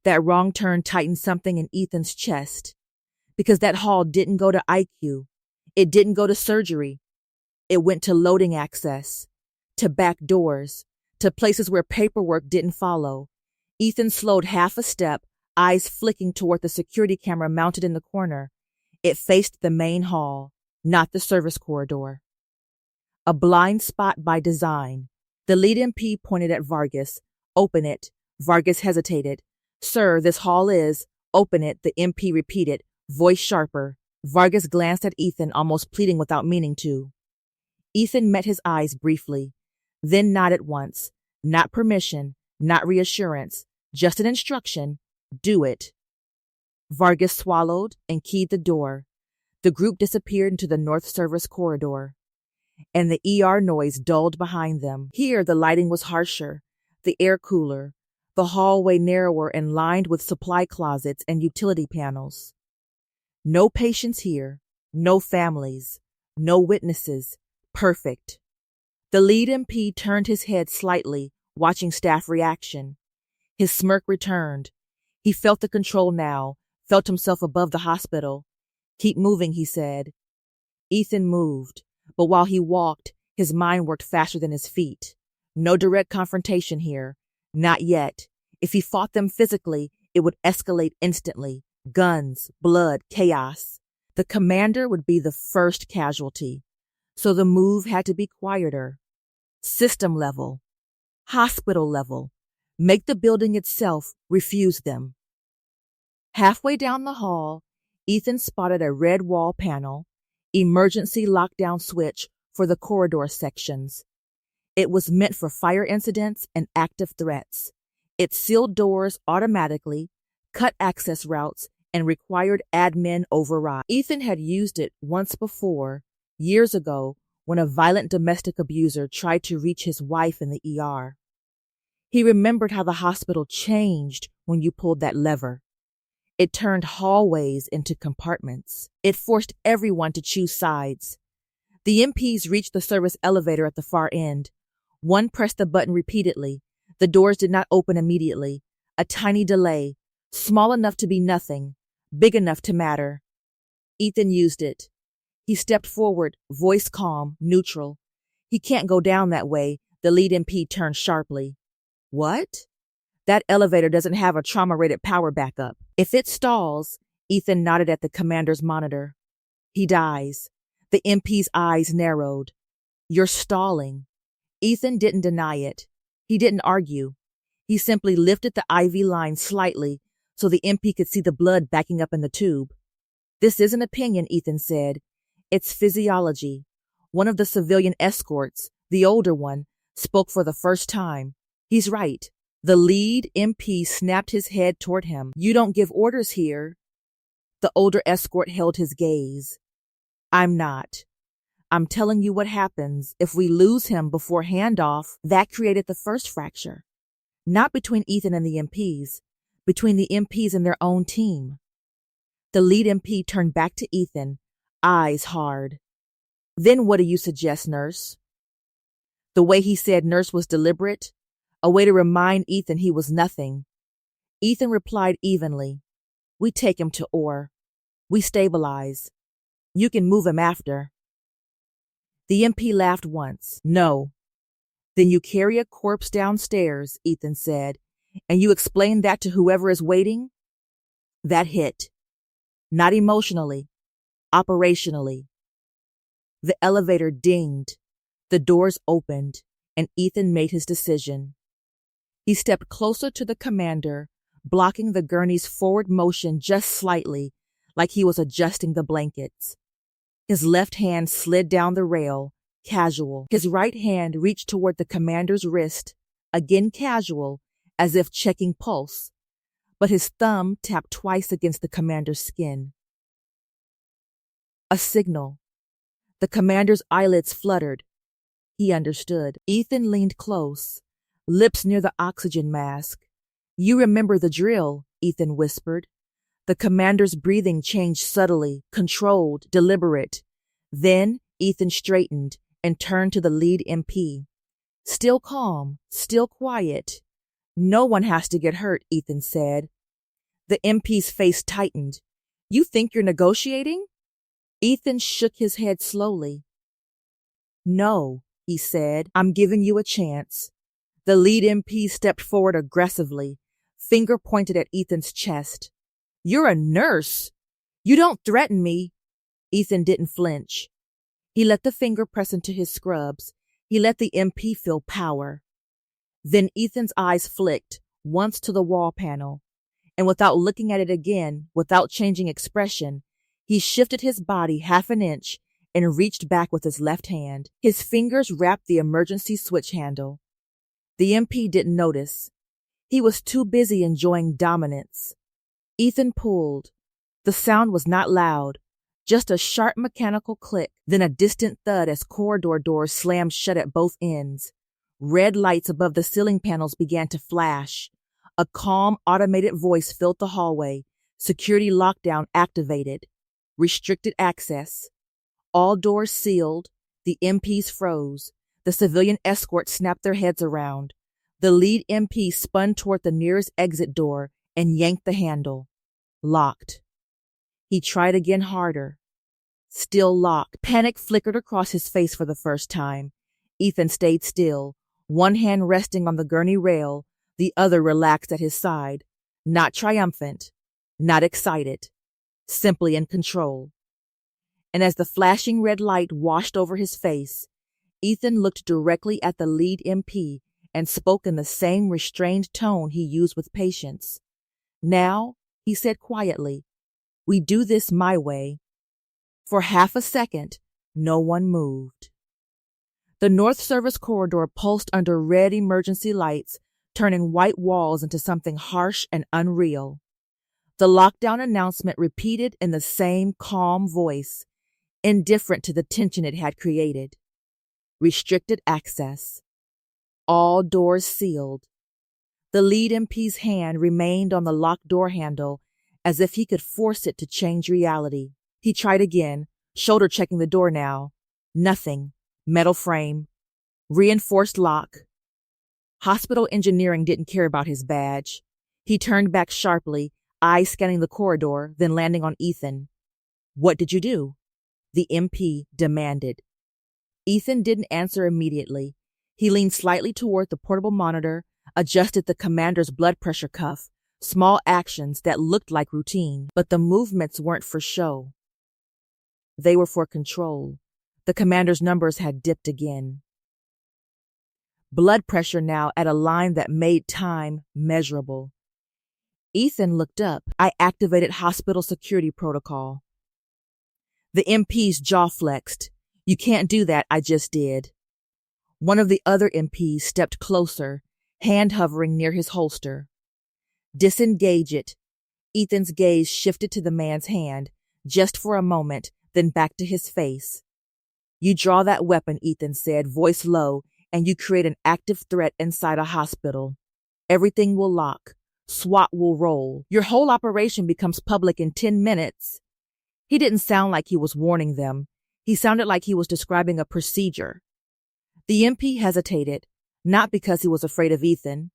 That wrong turn tightened something in Ethan's chest. Because that hall didn't go to IQ. It didn't go to surgery. It went to loading access, to back doors, to places where paperwork didn't follow. Ethan slowed half a step, eyes flicking toward the security camera mounted in the corner. It faced the main hall, not the service corridor. A blind spot by design. The lead MP pointed at Vargas. Open it. Vargas hesitated. Sir, this hall is. Open it, the MP repeated, voice sharper. Vargas glanced at Ethan, almost pleading without meaning to. Ethan met his eyes briefly, then nodded once. Not permission, not reassurance, just an instruction. Do it. Vargas swallowed and keyed the door. The group disappeared into the North Service corridor, and the ER noise dulled behind them. Here the lighting was harsher, the air cooler, the hallway narrower and lined with supply closets and utility panels. No patients here, no families, no witnesses. Perfect. The lead MP turned his head slightly, watching staff reaction. His smirk returned. He felt the control now, felt himself above the hospital. Keep moving, he said. Ethan moved, but while he walked, his mind worked faster than his feet. No direct confrontation here. Not yet. If he fought them physically, it would escalate instantly. Guns, blood, chaos. The commander would be the first casualty. So the move had to be quieter. System level. Hospital level. Make the building itself refuse them. Halfway down the hall, Ethan spotted a red wall panel, emergency lockdown switch for the corridor sections. It was meant for fire incidents and active threats. It sealed doors automatically, cut access routes, and required admin override. Ethan had used it once before, years ago, when a violent domestic abuser tried to reach his wife in the ER. He remembered how the hospital changed when you pulled that lever. It turned hallways into compartments. It forced everyone to choose sides. The MPs reached the service elevator at the far end. One pressed the button repeatedly. The doors did not open immediately. A tiny delay, small enough to be nothing, big enough to matter. Ethan used it. He stepped forward, voice calm, neutral. He can't go down that way. The lead MP turned sharply. What? That elevator doesn't have a trauma-rated power backup. If it stalls, Ethan nodded at the commander's monitor. He dies. The MP's eyes narrowed. You're stalling. Ethan didn't deny it. He didn't argue. He simply lifted the IV line slightly so the MP could see the blood backing up in the tube. This isn't opinion, Ethan said. It's physiology. One of the civilian escorts, the older one, spoke for the first time. He's right. The lead MP snapped his head toward him. You don't give orders here. The older escort held his gaze. I'm not. I'm telling you what happens if we lose him before handoff. That created the first fracture. Not between Ethan and the MPs, between the MPs and their own team. The lead MP turned back to Ethan, eyes hard. Then what do you suggest, nurse? The way he said nurse was deliberate, a way to remind Ethan he was nothing. Ethan replied evenly. We take him to OR. We stabilize. You can move him after. The MP laughed once. No. Then you carry a corpse downstairs, Ethan said, and you explain that to whoever is waiting? That hit. Not emotionally, operationally. The elevator dinged. The doors opened, and Ethan made his decision. He stepped closer to the commander, blocking the gurney's forward motion just slightly, like he was adjusting the blankets. His left hand slid down the rail, casual. His right hand reached toward the commander's wrist, again casual, as if checking pulse. But his thumb tapped twice against the commander's skin. A signal. The commander's eyelids fluttered. He understood. Ethan leaned close, lips near the oxygen mask. "You remember the drill," Ethan whispered. The commander's breathing changed subtly, controlled, deliberate. Then Ethan straightened and turned to the lead MP. "Still calm, still quiet. No one has to get hurt," Ethan said. The MP's face tightened. "You think you're negotiating?" Ethan shook his head slowly. "No," he said, "I'm giving you a chance." The lead MP stepped forward aggressively, finger pointed at Ethan's chest. "You're a nurse. You don't threaten me." Ethan didn't flinch. He let the finger press into his scrubs. He let the MP feel power. Then Ethan's eyes flicked, once to the wall panel, and without looking at it again, without changing expression, he shifted his body half an inch and reached back with his left hand. His fingers wrapped the emergency switch handle. The MP didn't notice. He was too busy enjoying dominance. Ethan pulled. The sound was not loud, just a sharp mechanical click, then a distant thud as corridor doors slammed shut at both ends. Red lights above the ceiling panels began to flash. A calm, automated voice filled the hallway. Security lockdown activated. Restricted access. All doors sealed. The MPs froze. The civilian escort snapped their heads around. The lead MP spun toward the nearest exit door and yanked the handle. Locked. He tried again harder. Still locked. Panic flickered across his face for the first time. Ethan stayed still, one hand resting on the gurney rail, the other relaxed at his side. Not triumphant, not excited, simply in control. And as the flashing red light washed over his face, Ethan looked directly at the lead MP and spoke in the same restrained tone he used with patience. "Now," he said quietly, "we do this my way." For half a second, no one moved. The North Service corridor pulsed under red emergency lights, turning white walls into something harsh and unreal. The lockdown announcement repeated in the same calm voice, indifferent to the tension it had created. Restricted access. All doors sealed. The lead MP's hand remained on the locked door handle as if he could force it to change reality. He tried again, shoulder checking the door now. Nothing. Metal frame. Reinforced lock. Hospital engineering didn't care about his badge. He turned back sharply, eyes scanning the corridor, then landing on Ethan. "What did you do?" the MP demanded. Ethan didn't answer immediately. He leaned slightly toward the portable monitor, adjusted the commander's blood pressure cuff, small actions that looked like routine, but the movements weren't for show. They were for control. The commander's numbers had dipped again. Blood pressure now at a line that made time measurable. Ethan looked up. "I activated hospital security protocol." The MP's jaw flexed. "You can't do that, I just did." One of the other MPs stepped closer, hand hovering near his holster. "Disengage it." Ethan's gaze shifted to the man's hand, just for a moment, then back to his face. "You draw that weapon," Ethan said, voice low, "and you create an active threat inside a hospital. Everything will lock. SWAT will roll. Your whole operation becomes public in 10 minutes. He didn't sound like he was warning them. He sounded like he was describing a procedure. The MP hesitated, not because he was afraid of Ethan,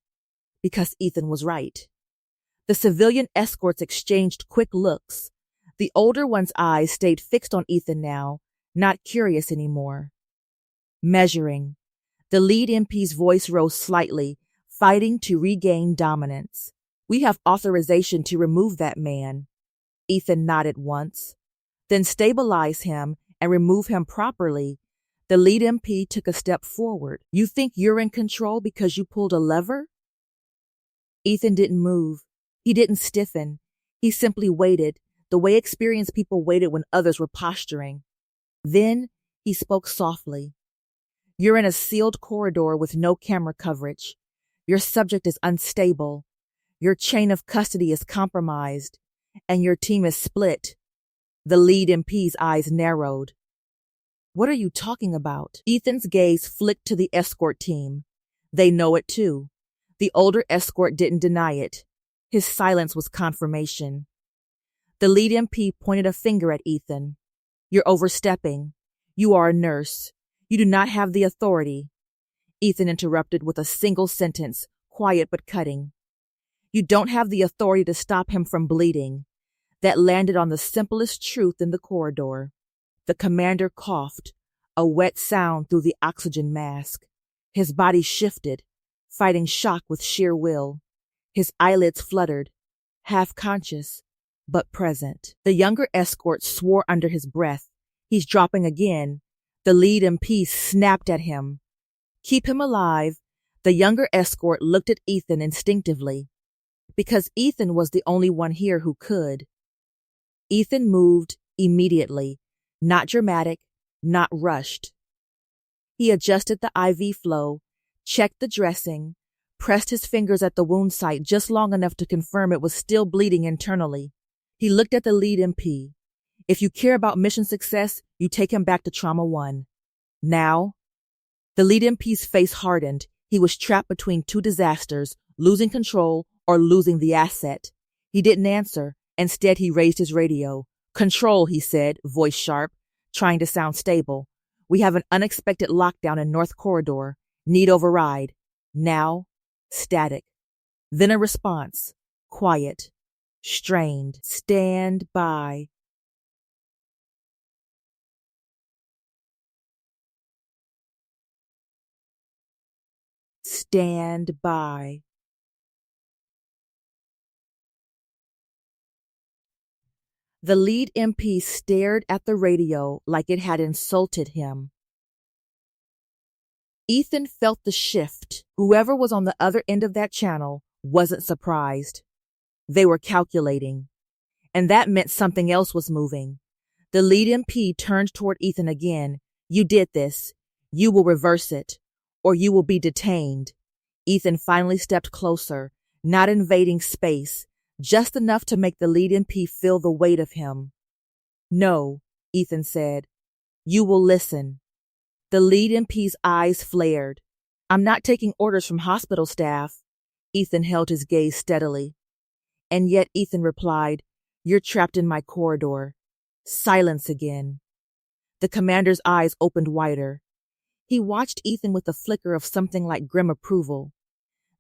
because Ethan was right. The civilian escorts exchanged quick looks. The older one's eyes stayed fixed on Ethan now, not curious anymore. Measuring. The lead MP's voice rose slightly, fighting to regain dominance. "We have authorization to remove that man." Ethan nodded once. "Then stabilize him and remove him properly." The lead MP took a step forward. "You think you're in control because you pulled a lever?" Ethan didn't move. He didn't stiffen. He simply waited, the way experienced people waited when others were posturing. Then he spoke softly. "You're in a sealed corridor with no camera coverage. Your subject is unstable. Your chain of custody is compromised, and your team is split." The lead MP's eyes narrowed. "What are you talking about?" Ethan's gaze flicked to the escort team. They know it too. The older escort didn't deny it. His silence was confirmation. The lead MP pointed a finger at Ethan. You're overstepping. You are a nurse. You do not have the authority. Ethan interrupted with a single sentence, quiet but cutting. You don't have the authority to stop him from bleeding. That landed on the simplest truth in the corridor. The commander coughed, a wet sound through the oxygen mask. His body shifted, fighting shock with sheer will. His eyelids fluttered, half conscious, but present. The younger escort swore under his breath. He's dropping again. The lead MP snapped at him. Keep him alive. The younger escort looked at Ethan instinctively, because Ethan was the only one here who could. Ethan moved immediately, not dramatic, not rushed. He adjusted the IV flow, checked the dressing, pressed his fingers at the wound site just long enough to confirm it was still bleeding internally. He looked at the lead MP. If you care about mission success, you take him back to Trauma 1. Now? The lead MP's face hardened. He was trapped between two disasters, losing control or losing the asset. He didn't answer. Instead, he raised his radio. Control, he said, voice sharp, trying to sound stable. We have an unexpected lockdown in North Corridor. Need override. Now, static. Then a response. Quiet. Strained. Stand by. Stand by. The lead MP stared at the radio like it had insulted him. Ethan felt the shift. Whoever was on the other end of that channel wasn't surprised. They were calculating. And that meant something else was moving. The lead MP turned toward Ethan again. You did this. You will reverse it, or you will be detained. Ethan finally stepped closer, not invading space, just enough to make the lead MP feel the weight of him. No, Ethan said. You will listen. The lead MP's eyes flared. I'm not taking orders from hospital staff. Ethan held his gaze steadily. And yet Ethan replied, You're trapped in my corridor. Silence again. The commander's eyes opened wider. He watched Ethan with a flicker of something like grim approval.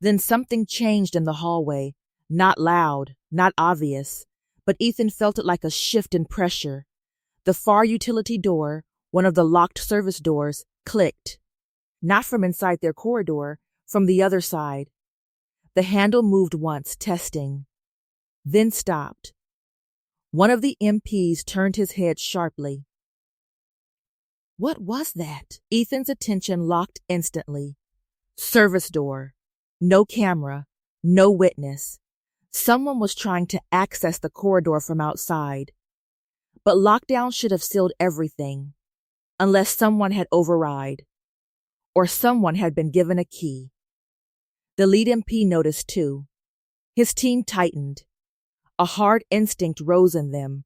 Then something changed in the hallway. Not loud, not obvious, but Ethan felt it like a shift in pressure. The far utility door, one of the locked service doors, clicked. Not from inside their corridor, from the other side. The handle moved once, testing. Then stopped. One of the MPs turned his head sharply. What was that? Ethan's attention locked instantly. Service door. No camera. No witness. Someone was trying to access the corridor from outside. But lockdown should have sealed everything, unless someone had override, or someone had been given a key. The lead MP noticed too. His team tightened. A hard instinct rose in them,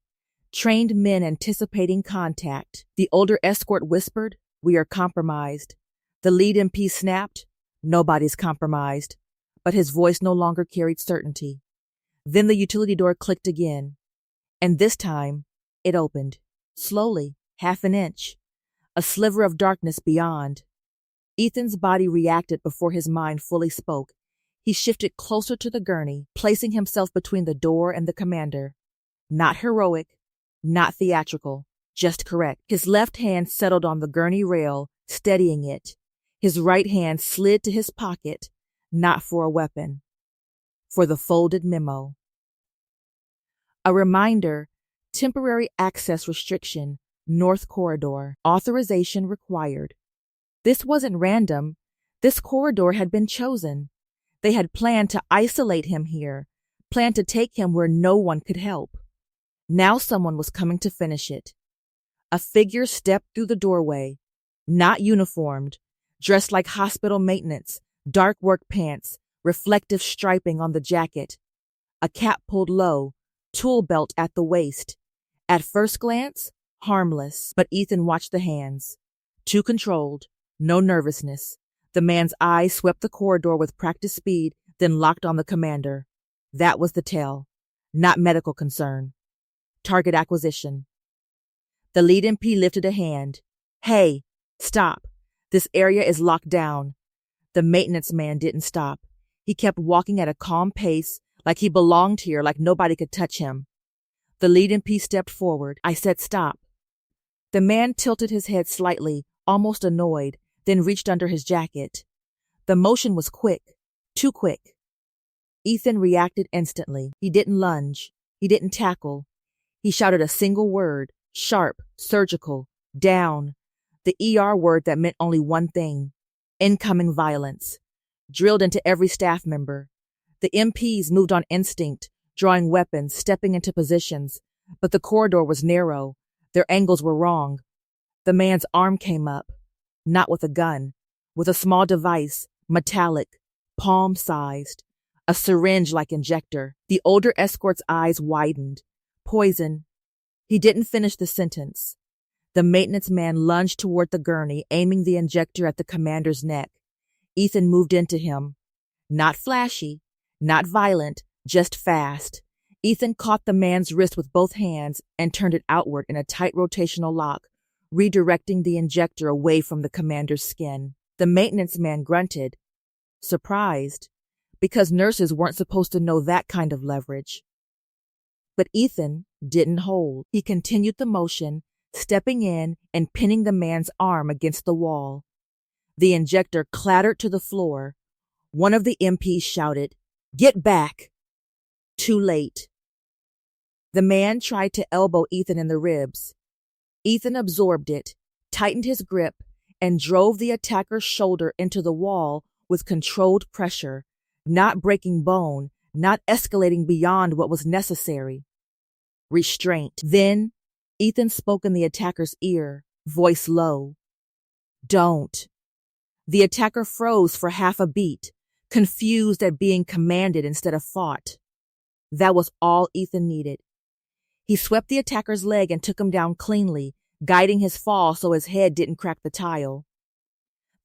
trained men anticipating contact. The older escort whispered, We are compromised. The lead MP snapped, Nobody's compromised. But his voice no longer carried certainty. Then the utility door clicked again, and this time it opened, slowly, half an inch, a sliver of darkness beyond. Ethan's body reacted before his mind fully spoke. He shifted closer to the gurney, placing himself between the door and the commander. Not heroic, not theatrical, just correct. His left hand settled on the gurney rail, steadying it. His right hand slid to his pocket, not for a weapon, for the folded memo. A reminder, temporary access restriction, North Corridor, authorization required. This wasn't random. This corridor had been chosen. They had planned to isolate him here, planned to take him where no one could help. Now someone was coming to finish it. A figure stepped through the doorway, not uniformed, dressed like hospital maintenance, dark work pants, reflective striping on the jacket, a cap pulled low, tool belt at the waist. At first glance, harmless, but Ethan watched the hands. Too controlled, no nervousness, The man's eyes swept the corridor with practiced speed, then locked on the commander. That was the tell. Not medical concern. Target acquisition. The lead MP lifted a hand. Hey, stop. This area is locked down. The maintenance man didn't stop. He kept walking at a calm pace, like he belonged here, like nobody could touch him. The lead MP stepped forward. I said stop. The man tilted his head slightly, almost annoyed, then reached under his jacket. The motion was quick, too quick. Ethan reacted instantly. He didn't lunge. He didn't tackle. He shouted a single word, sharp, surgical, down, the ER word that meant only one thing: incoming violence, drilled into every staff member. The MPs moved on instinct, drawing weapons, stepping into positions, but the corridor was narrow. Their angles were wrong. The man's arm came up, not with a gun, with a small device, metallic, palm-sized, a syringe-like injector. The older escort's eyes widened. Poison. He didn't finish the sentence. The maintenance man lunged toward the gurney, aiming the injector at the commander's neck. Ethan moved into him. Not flashy, not violent, just fast. Ethan caught the man's wrist with both hands and turned it outward in a tight rotational lock, redirecting the injector away from the commander's skin. The maintenance man grunted, surprised, because nurses weren't supposed to know that kind of leverage. But Ethan didn't hold. He continued the motion, stepping in and pinning the man's arm against the wall. The injector clattered to the floor. One of the MPs shouted, "Get back!" Too late. The man tried to elbow Ethan in the ribs. Ethan absorbed it, tightened his grip, and drove the attacker's shoulder into the wall with controlled pressure, not breaking bone, not escalating beyond what was necessary. Restraint. Then, Ethan spoke in the attacker's ear, voice low. Don't. The attacker froze for half a beat, confused at being commanded instead of fought. That was all Ethan needed. He swept the attacker's leg and took him down cleanly, guiding his fall so his head didn't crack the tile.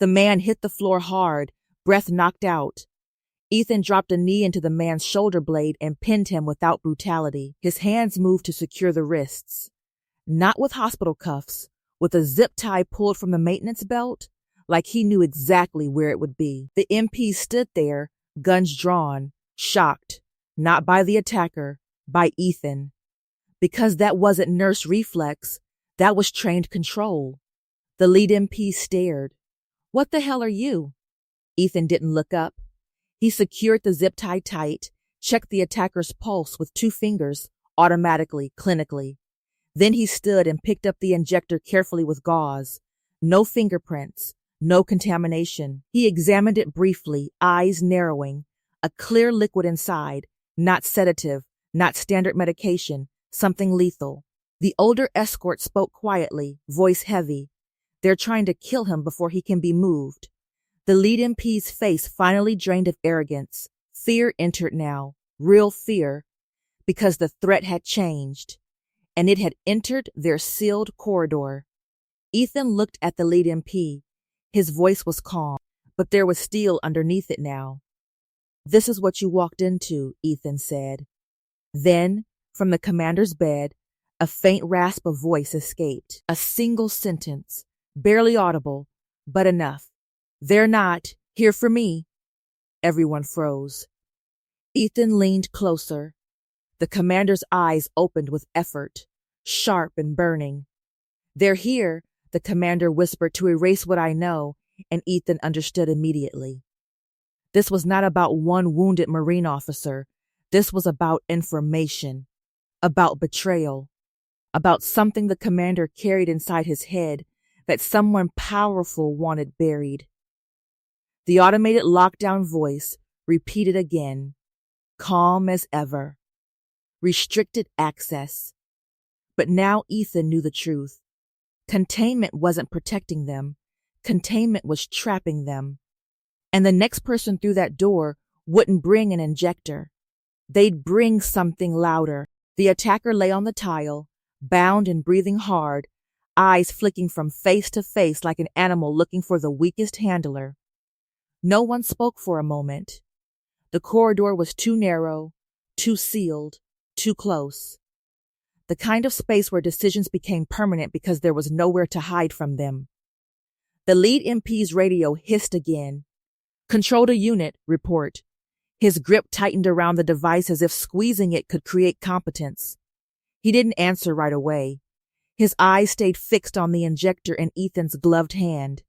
The man hit the floor hard, breath knocked out. Ethan dropped a knee into the man's shoulder blade and pinned him without brutality. His hands moved to secure the wrists. Not with hospital cuffs, with a zip tie pulled from the maintenance belt, like he knew exactly where it would be. The MP stood there, guns drawn, shocked, not by the attacker, by Ethan. Because that wasn't nurse reflex, that was trained control. The lead MP stared. What the hell are you? Ethan didn't look up. He secured the zip tie tight, checked the attacker's pulse with 2 fingers, automatically, clinically. Then he stood and picked up the injector carefully with gauze. No fingerprints, no contamination. He examined it briefly, eyes narrowing. A clear liquid inside, not sedative, not standard medication, something lethal. The older escort spoke quietly, voice heavy. They're trying to kill him before he can be moved. The lead MP's face finally drained of arrogance. Fear entered now, real fear, because the threat had changed, and it had entered their sealed corridor. Ethan looked at the lead MP. His voice was calm, but there was steel underneath it now. This is what you walked into, Ethan said. Then, from the commander's bed, a faint rasp of voice escaped. A single sentence, barely audible, but enough. They're not here for me. Everyone froze. Ethan leaned closer. The commander's eyes opened with effort, sharp and burning. They're here, the commander whispered, to erase what I know, and Ethan understood immediately. This was not about one wounded Marine officer. This was about information, about betrayal, about something the commander carried inside his head that someone powerful wanted buried. The automated lockdown voice repeated again, calm as ever. Restricted access. But now Ethan knew the truth. Containment wasn't protecting them. Containment was trapping them. And the next person through that door wouldn't bring an injector. They'd bring something louder. The attacker lay on the tile, bound and breathing hard, eyes flicking from face to face like an animal looking for the weakest handler. No one spoke for a moment. The corridor was too narrow, too sealed, too close. The kind of space where decisions became permanent because there was nowhere to hide from them. The lead MP's radio hissed again. "Control to unit, report." His grip tightened around the device as if squeezing it could create competence. He didn't answer right away. His eyes stayed fixed on the injector in Ethan's gloved hand.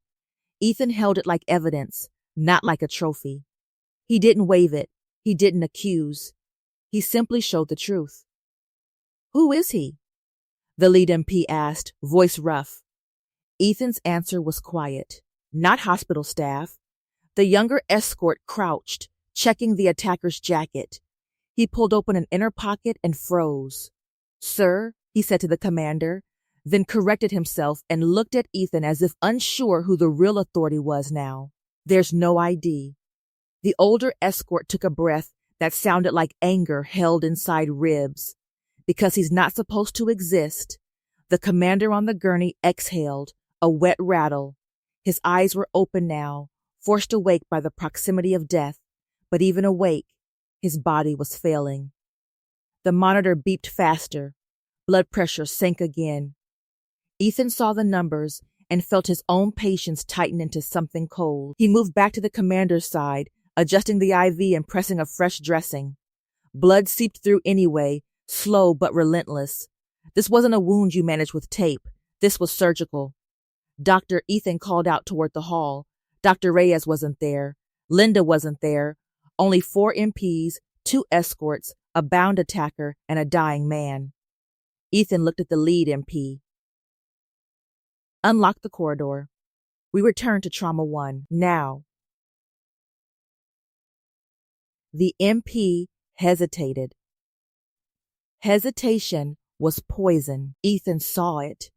Ethan held it like evidence, not like a trophy. He didn't wave it. He didn't accuse. He simply showed the truth. "Who is he?" the lead MP asked, voice rough. Ethan's answer was quiet. "Not hospital staff." The younger escort crouched, checking the attacker's jacket. He pulled open an inner pocket and froze. "Sir," he said to the commander, then corrected himself and looked at Ethan as if unsure who the real authority was now. "There's no ID." The older escort took a breath that sounded like anger held inside ribs. Because he's not supposed to exist, the commander on the gurney exhaled, a wet rattle. His eyes were open now, forced awake by the proximity of death, but even awake, his body was failing. The monitor beeped faster. Blood pressure sank again. Ethan saw the numbers and felt his own patience tighten into something cold. He moved back to the commander's side, adjusting the IV and pressing a fresh dressing. Blood seeped through anyway, slow but relentless. This wasn't a wound you managed with tape. This was surgical. Dr. Ethan called out toward the hall. Dr. Reyes wasn't there. Linda wasn't there. Only 4 MPs, 2 escorts, a bound attacker, and a dying man. Ethan looked at the lead MP. "Unlock the corridor. We return to Trauma 1, now." The MP hesitated. Hesitation was poison. Ethan saw it.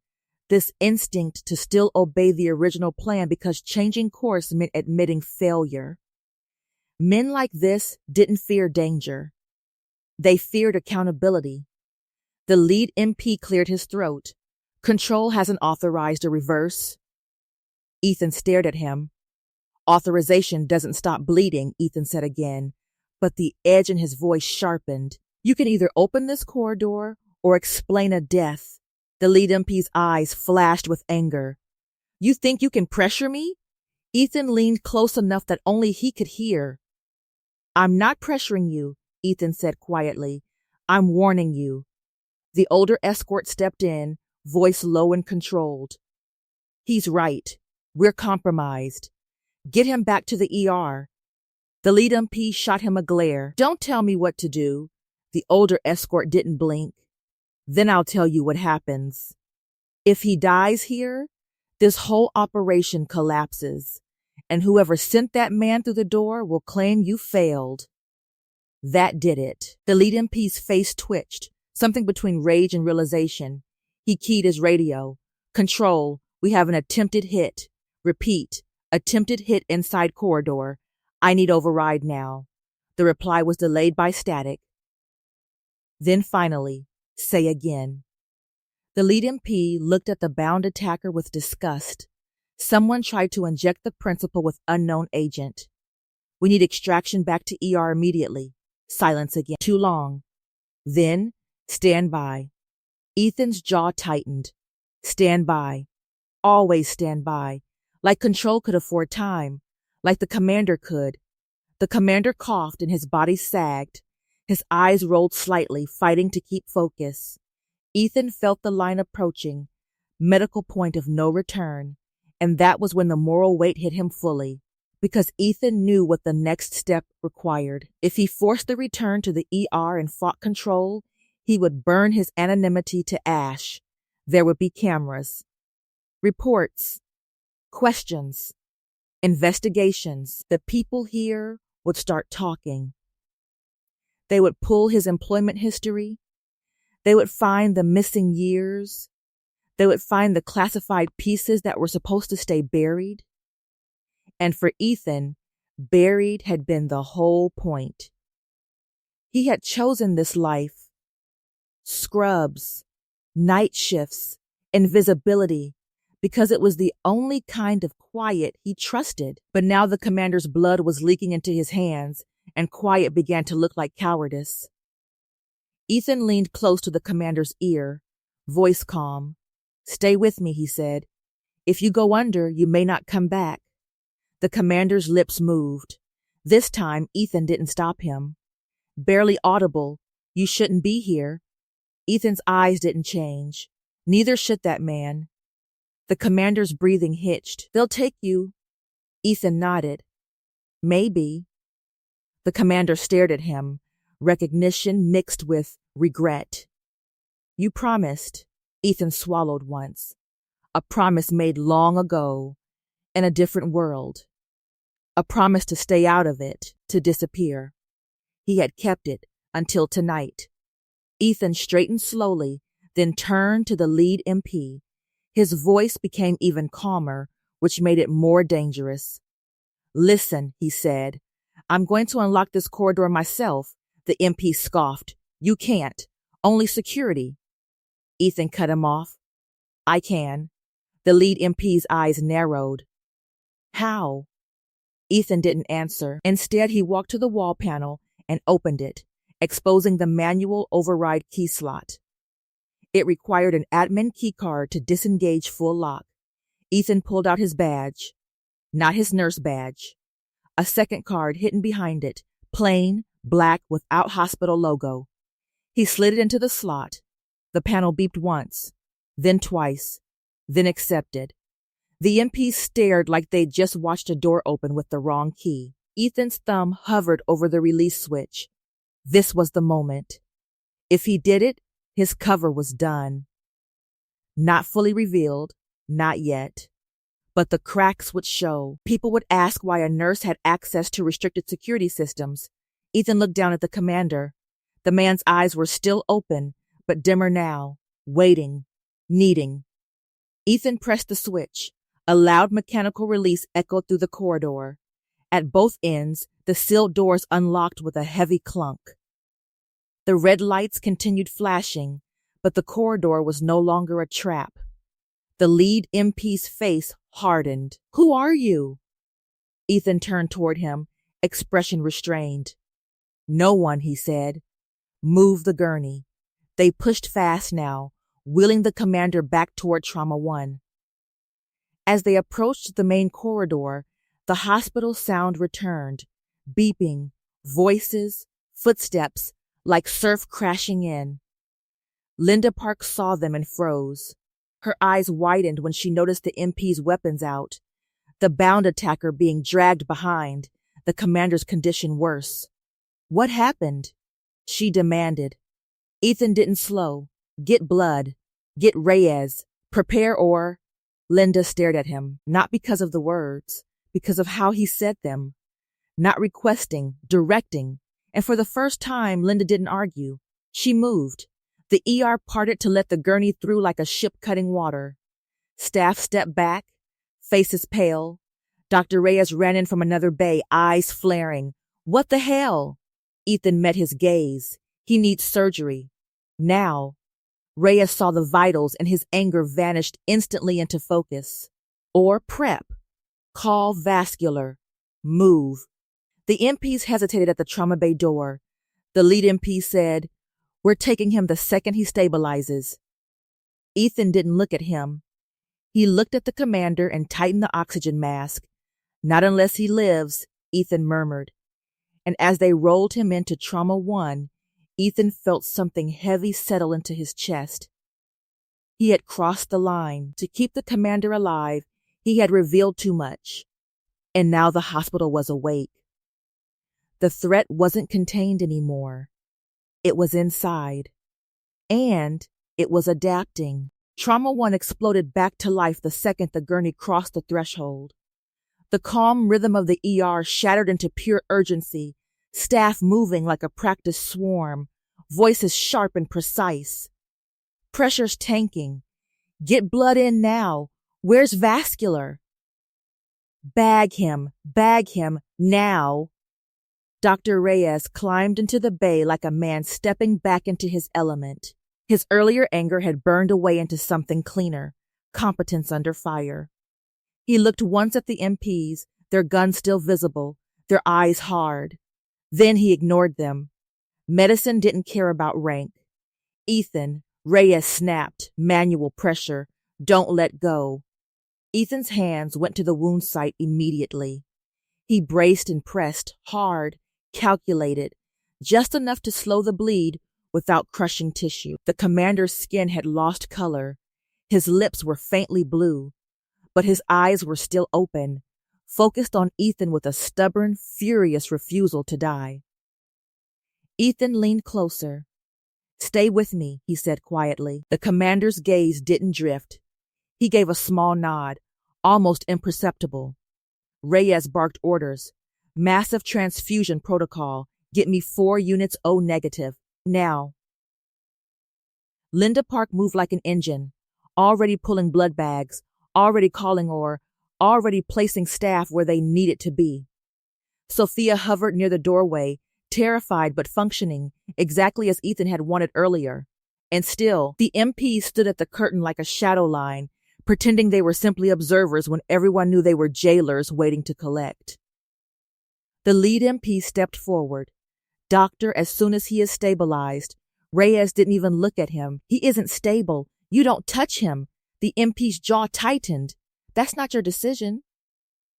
This instinct to still obey the original plan because changing course meant admitting failure. Men like this didn't fear danger. They feared accountability. The lead MP cleared his throat. "Control hasn't authorized a reverse." Ethan stared at him. "Authorization doesn't stop bleeding," Ethan said again, but the edge in his voice sharpened. "You can either open this corridor or explain a death." The lead MP's eyes flashed with anger. "You think you can pressure me?" Ethan leaned close enough that only he could hear. "I'm not pressuring you," Ethan said quietly. "I'm warning you." The older escort stepped in, voice low and controlled. "He's right. We're compromised. Get him back to the ER." The lead MP shot him a glare. "Don't tell me what to do." The older escort didn't blink. "Then I'll tell you what happens. If he dies here, this whole operation collapses, and whoever sent that man through the door will claim you failed." That did it. The lead MP's face twitched, something between rage and realization. He keyed his radio. "Control, we have an attempted hit. Repeat, attempted hit inside corridor. I need override now." The reply was delayed by static. Then finally, "Say again." The lead MP looked at the bound attacker with disgust. Someone tried to inject the principal with unknown agent. "We need extraction back to ER immediately." Silence again. "Too long." Then, "Stand by." Ethan's jaw tightened. Stand by. Always stand by. Like Control could afford time. Like the commander could. The commander coughed and his body sagged. His eyes rolled slightly, fighting to keep focus. Ethan felt the line approaching, medical point of no return, and that was when the moral weight hit him fully, because Ethan knew what the next step required. If he forced the return to the ER and fought Control, he would burn his anonymity to ash. There would be cameras, reports, questions, investigations. The people here would start talking. They would pull his employment history. They would find the missing years. They would find the classified pieces that were supposed to stay buried. And for Ethan, buried had been the whole point. He had chosen this life. Scrubs, night shifts, invisibility, because it was the only kind of quiet he trusted. But now the commander's blood was leaking into his hands, and quiet began to look like cowardice. Ethan leaned close to the commander's ear, voice calm. "Stay with me," he said. "If you go under, you may not come back." The commander's lips moved. This time, Ethan didn't stop him. Barely audible, "You shouldn't be here." Ethan's eyes didn't change. Neither should that man. The commander's breathing hitched. "They'll take you." Ethan nodded. "Maybe." The commander stared at him, recognition mixed with regret. "You promised." Ethan swallowed once. A promise made long ago, in a different world. A promise to stay out of it, to disappear. He had kept it until tonight. Ethan straightened slowly, then turned to the lead MP. His voice became even calmer, which made it more dangerous. "Listen," he said. "I'm going to unlock this corridor myself." The MP scoffed. "You can't. Only security." Ethan cut him off. "I can." The lead MP's eyes narrowed. "How?" Ethan didn't answer. Instead, he walked to the wall panel and opened it, exposing the manual override key slot. It required an admin key card to disengage full lock. Ethan pulled out his badge. Not his nurse badge. A second card hidden behind it, plain, black, without hospital logo. He slid it into the slot. The panel beeped once, then twice, then accepted. The MPs stared like they'd just watched a door open with the wrong key. Ethan's thumb hovered over the release switch. This was the moment. If he did it, his cover was done. Not fully revealed, not yet. But the cracks would show. People would ask why a nurse had access to restricted security systems. Ethan looked down at the commander. The man's eyes were still open, but dimmer now, waiting, needing. Ethan pressed the switch. A loud mechanical release echoed through the corridor. At both ends, the sealed doors unlocked with a heavy clunk. The red lights continued flashing, but the corridor was no longer a trap. The lead MP's face hardened. "Who are you?" Ethan turned toward him, expression restrained. "No one," he said. "Move the gurney." They pushed fast now, wheeling the commander back toward Trauma 1. As they approached the main corridor, the hospital sound returned, beeping, voices, footsteps, like surf crashing in. Linda Park saw them and froze. Her eyes widened when she noticed the MP's weapons out, the bound attacker being dragged behind, the commander's condition worse. "What happened?" she demanded. Ethan didn't slow. "Get blood. Get Reyes. Prepare or—" Linda stared at him, not because of the words, because of how he said them. Not requesting, directing. And for the first time, Linda didn't argue. She moved. The ER parted to let the gurney through like a ship cutting water. Staff stepped back, faces pale. Dr. Reyes ran in from another bay, eyes flaring. "What the hell?" Ethan met his gaze. "He needs surgery. Now." Reyes saw the vitals and his anger vanished instantly into focus. "Or prep. Call vascular. Move." The MPs hesitated at the trauma bay door. The lead MP said, "We're taking him the second he stabilizes." Ethan didn't look at him. He looked at the commander and tightened the oxygen mask. "Not unless he lives," Ethan murmured. And as they rolled him into Trauma 1, Ethan felt something heavy settle into his chest. He had crossed the line. To keep the commander alive, he had revealed too much. And now the hospital was awake. The threat wasn't contained anymore. It was inside. And it was adapting. Trauma 1 exploded back to life the second the gurney crossed the threshold. The calm rhythm of the ER shattered into pure urgency, staff moving like a practiced swarm, voices sharp and precise. Pressure's tanking. "Get blood in now. Where's vascular?" Bag him, now." Dr. Reyes climbed into the bay like a man stepping back into his element. His earlier anger had burned away into something cleaner, competence under fire. He looked once at the MPs, their guns still visible, their eyes hard. Then he ignored them. Medicine didn't care about rank. Ethan, Reyes snapped, manual pressure, don't let go. Ethan's hands went to the wound site immediately. He braced and pressed, hard, calculated, just enough to slow the bleed without crushing tissue. The commander's skin had lost color. His lips were faintly blue, but his eyes were still open, focused on Ethan with a stubborn, furious refusal to die. Ethan leaned closer. Stay with me, he said quietly. The commander's gaze didn't drift. He gave a small nod, almost imperceptible. Reyes barked orders. Massive transfusion protocol. Get me 4 units O negative. Now. Linda Park moved like an engine, already pulling blood bags, already calling or already placing staff where they needed to be. Sophia hovered near the doorway, terrified but functioning, exactly as Ethan had wanted earlier. And still, the MPs stood at the curtain like a shadow line, pretending they were simply observers when everyone knew they were jailers waiting to collect. The lead MP stepped forward. Doctor, as soon as he is stabilized. Reyes didn't even look at him. He isn't stable. You don't touch him. The MP's jaw tightened. That's not your decision.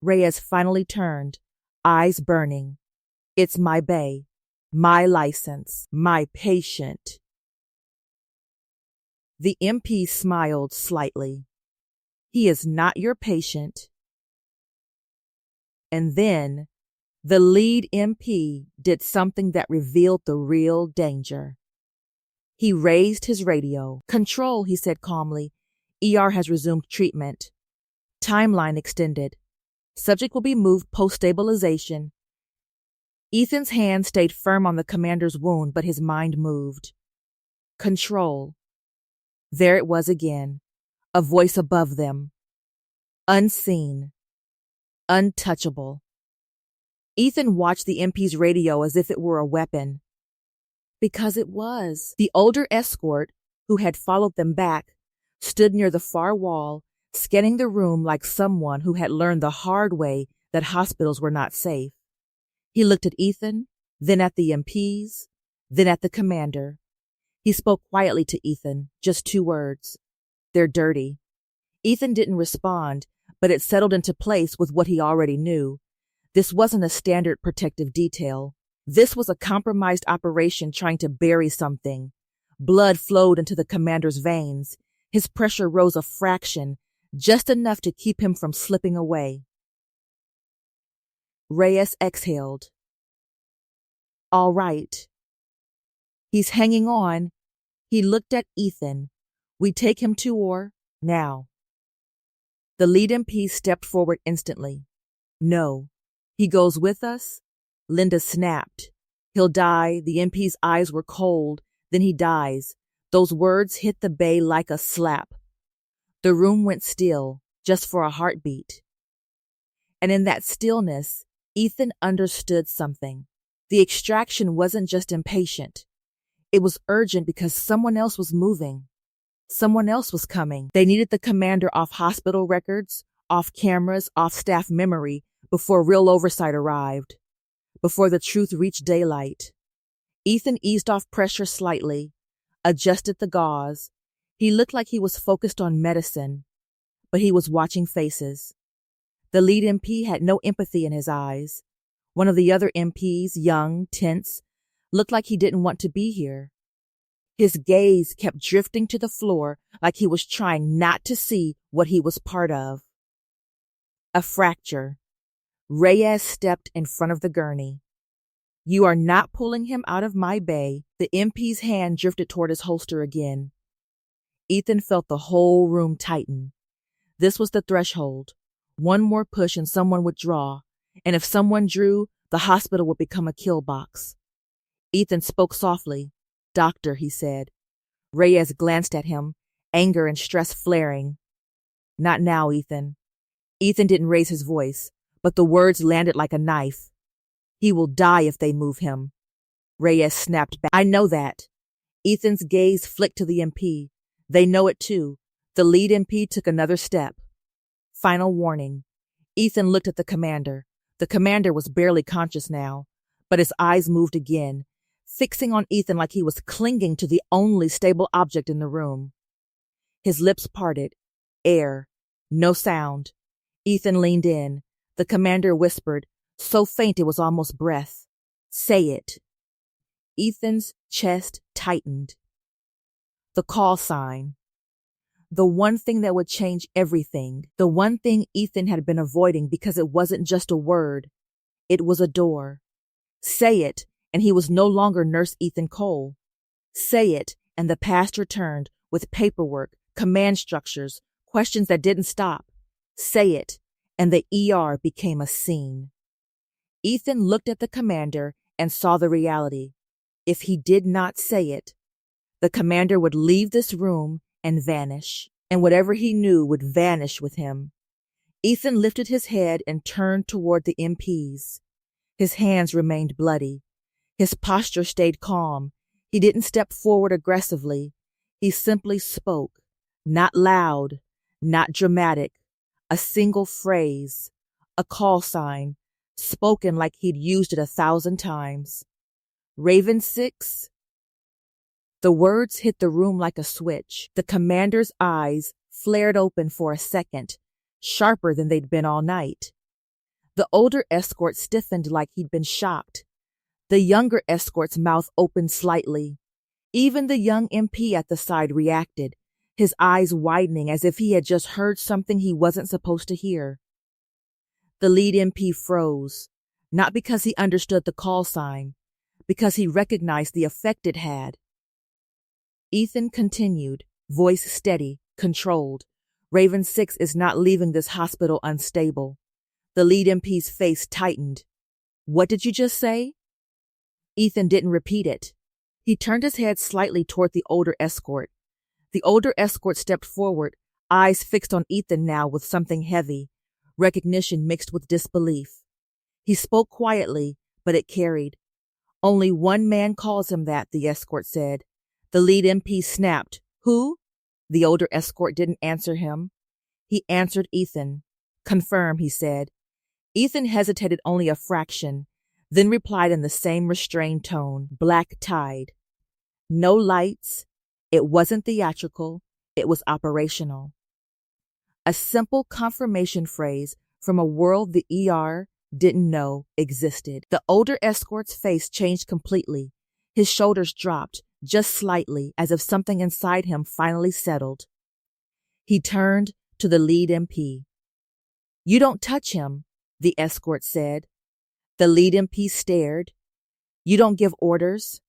Reyes finally turned, eyes burning. It's my bay, my license, my patient. The MP smiled slightly. He is not your patient. And then the lead MP did something that revealed the real danger. He raised his radio. Control, he said calmly. ER has resumed treatment. Timeline extended. Subject will be moved post-stabilization. Ethan's hand stayed firm on the commander's wound, but his mind moved. Control. There it was again, a voice above them. Unseen. Untouchable. Ethan watched the MP's radio as if it were a weapon. Because it was. The older escort, who had followed them back, stood near the far wall, scanning the room like someone who had learned the hard way that hospitals were not safe. He looked at Ethan, then at the MPs, then at the commander. He spoke quietly to Ethan, just 2 words. They're dirty. Ethan didn't respond, but it settled into place with what he already knew. This wasn't a standard protective detail. This was a compromised operation trying to bury something. Blood flowed into the commander's veins. His pressure rose a fraction, just enough to keep him from slipping away. Reyes exhaled. All right. He's hanging on. He looked at Ethan. We take him to or now. The lead MP stepped forward instantly. No. He goes with us? Linda snapped. He'll die. The MP's eyes were cold. Then he dies. Those words hit the bay like a slap. The room went still, just for a heartbeat. And in that stillness, Ethan understood something. The extraction wasn't just impatient. It was urgent because someone else was moving. Someone else was coming. They needed the commander off hospital records, off cameras, off staff memory before real oversight arrived, before the truth reached daylight. Ethan eased off pressure slightly, adjusted the gauze. He looked like he was focused on medicine, but he was watching faces. The lead MP had no empathy in his eyes. One of the other MPs, young, tense, looked like he didn't want to be here. His gaze kept drifting to the floor like he was trying not to see what he was part of. A fracture. Reyes stepped in front of the gurney. You are not pulling him out of my bay. The MP's hand drifted toward his holster again. Ethan felt the whole room tighten. This was the threshold. One more push and someone would draw, and if someone drew, the hospital would become a kill box. Ethan spoke softly. Doctor, he said. Reyes glanced at him, anger and stress flaring. Not now, Ethan. Ethan didn't raise his voice, but the words landed like a knife. He will die if they move him. Reyes snapped back. I know that. Ethan's gaze flicked to the MP. They know it too. The lead MP took another step. Final warning. Ethan looked at the commander. The commander was barely conscious now, but his eyes moved again, fixing on Ethan like he was clinging to the only stable object in the room. His lips parted. Air. No sound. Ethan leaned in. The commander whispered, so faint it was almost breath. Say it. Ethan's chest tightened. The call sign. The one thing that would change everything. The one thing Ethan had been avoiding because it wasn't just a word. It was a door. Say it, and he was no longer Nurse Ethan Cole. Say it, and the past returned with paperwork, command structures, questions that didn't stop. Say it, and the ER became a scene. Ethan looked at the commander and saw the reality. If he did not say it, the commander would leave this room and vanish, and whatever he knew would vanish with him. Ethan lifted his head and turned toward the MPs. His hands remained bloody. His posture stayed calm. He didn't step forward aggressively. He simply spoke, not loud, not dramatic, a single phrase, a call sign, spoken like he'd used it 1,000 times. Raven 6? The words hit the room like a switch. The commander's eyes flared open for a second, sharper than they'd been all night. The older escort stiffened like he'd been shocked. The younger escort's mouth opened slightly. Even the young MP at the side reacted, his eyes widening as if he had just heard something he wasn't supposed to hear. The lead MP froze, not because he understood the call sign, because he recognized the effect it had. Ethan continued, voice steady, controlled. Raven 6 is not leaving this hospital unstable. The lead MP's face tightened. What did you just say? Ethan didn't repeat it. He turned his head slightly toward the older escort. The older escort stepped forward, eyes fixed on Ethan now with something heavy, recognition mixed with disbelief. He spoke quietly, but it carried. Only one man calls him that, the escort said. The lead MP snapped. Who? The older escort didn't answer him. He answered Ethan. Confirm, he said. Ethan hesitated only a fraction, then replied in the same restrained tone, black tied. No lights. It wasn't theatrical. It was operational. A simple confirmation phrase from a world the ER didn't know existed. The older escort's face changed completely. His shoulders dropped, just slightly, as if something inside him finally settled. He turned to the lead MP. You don't touch him, the escort said. The lead MP stared. You don't give orders?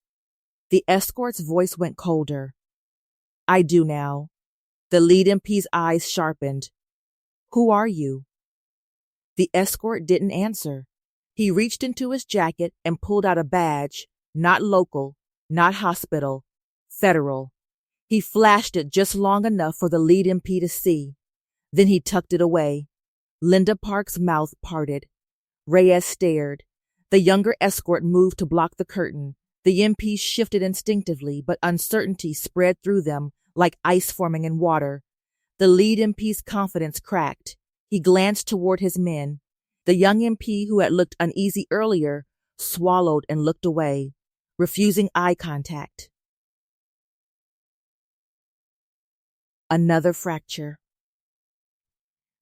The escort's voice went colder. I do now. The lead MP's eyes sharpened. Who are you? The escort didn't answer. He reached into his jacket and pulled out a badge, not local, not hospital, federal. He flashed it just long enough for the lead MP to see. Then he tucked it away. Linda Park's mouth parted. Reyes stared. The younger escort moved to block the curtain. The MPs shifted instinctively, but uncertainty spread through them like ice forming in water. The lead MP's confidence cracked. He glanced toward his men. The young MP who had looked uneasy earlier swallowed and looked away, refusing eye contact. Another fracture.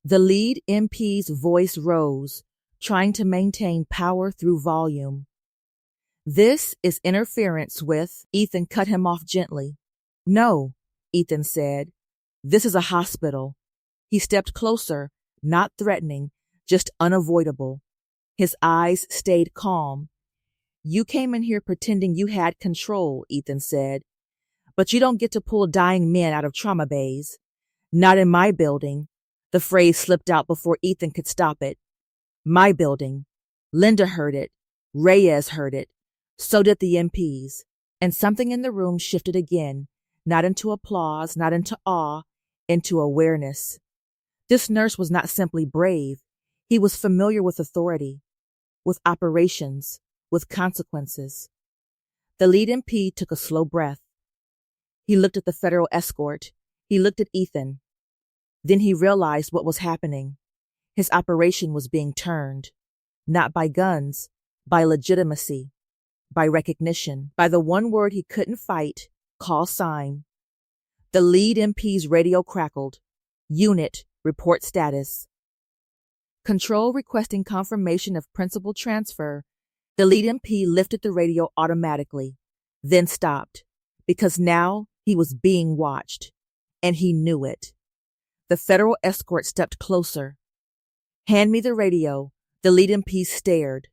The lead MP's voice rose, trying to maintain power through volume. This is interference with, Ethan cut him off gently. No, Ethan said. This is a hospital. He stepped closer, not threatening, just unavoidable. His eyes stayed calm. You came in here pretending you had control, Ethan said. But you don't get to pull dying men out of trauma bays. Not in my building. The phrase slipped out before Ethan could stop it. My building. Linda heard it. Reyes heard it. So did the MPs. And something in the room shifted again, not into applause, not into awe, into awareness. This nurse was not simply brave. He was familiar with authority, with operations, with consequences. The lead MP took a slow breath. He looked at the federal escort. He looked at Ethan. Then he realized what was happening. His operation was being turned, not by guns, by legitimacy, by recognition, by the one word he couldn't fight, call sign. The lead MP's radio crackled. Unit, report status. Control requesting confirmation of principal transfer. The lead MP lifted the radio automatically, then stopped, because now he was being watched, and he knew it. The federal escort stepped closer. Hand me the radio. The lead MP stared.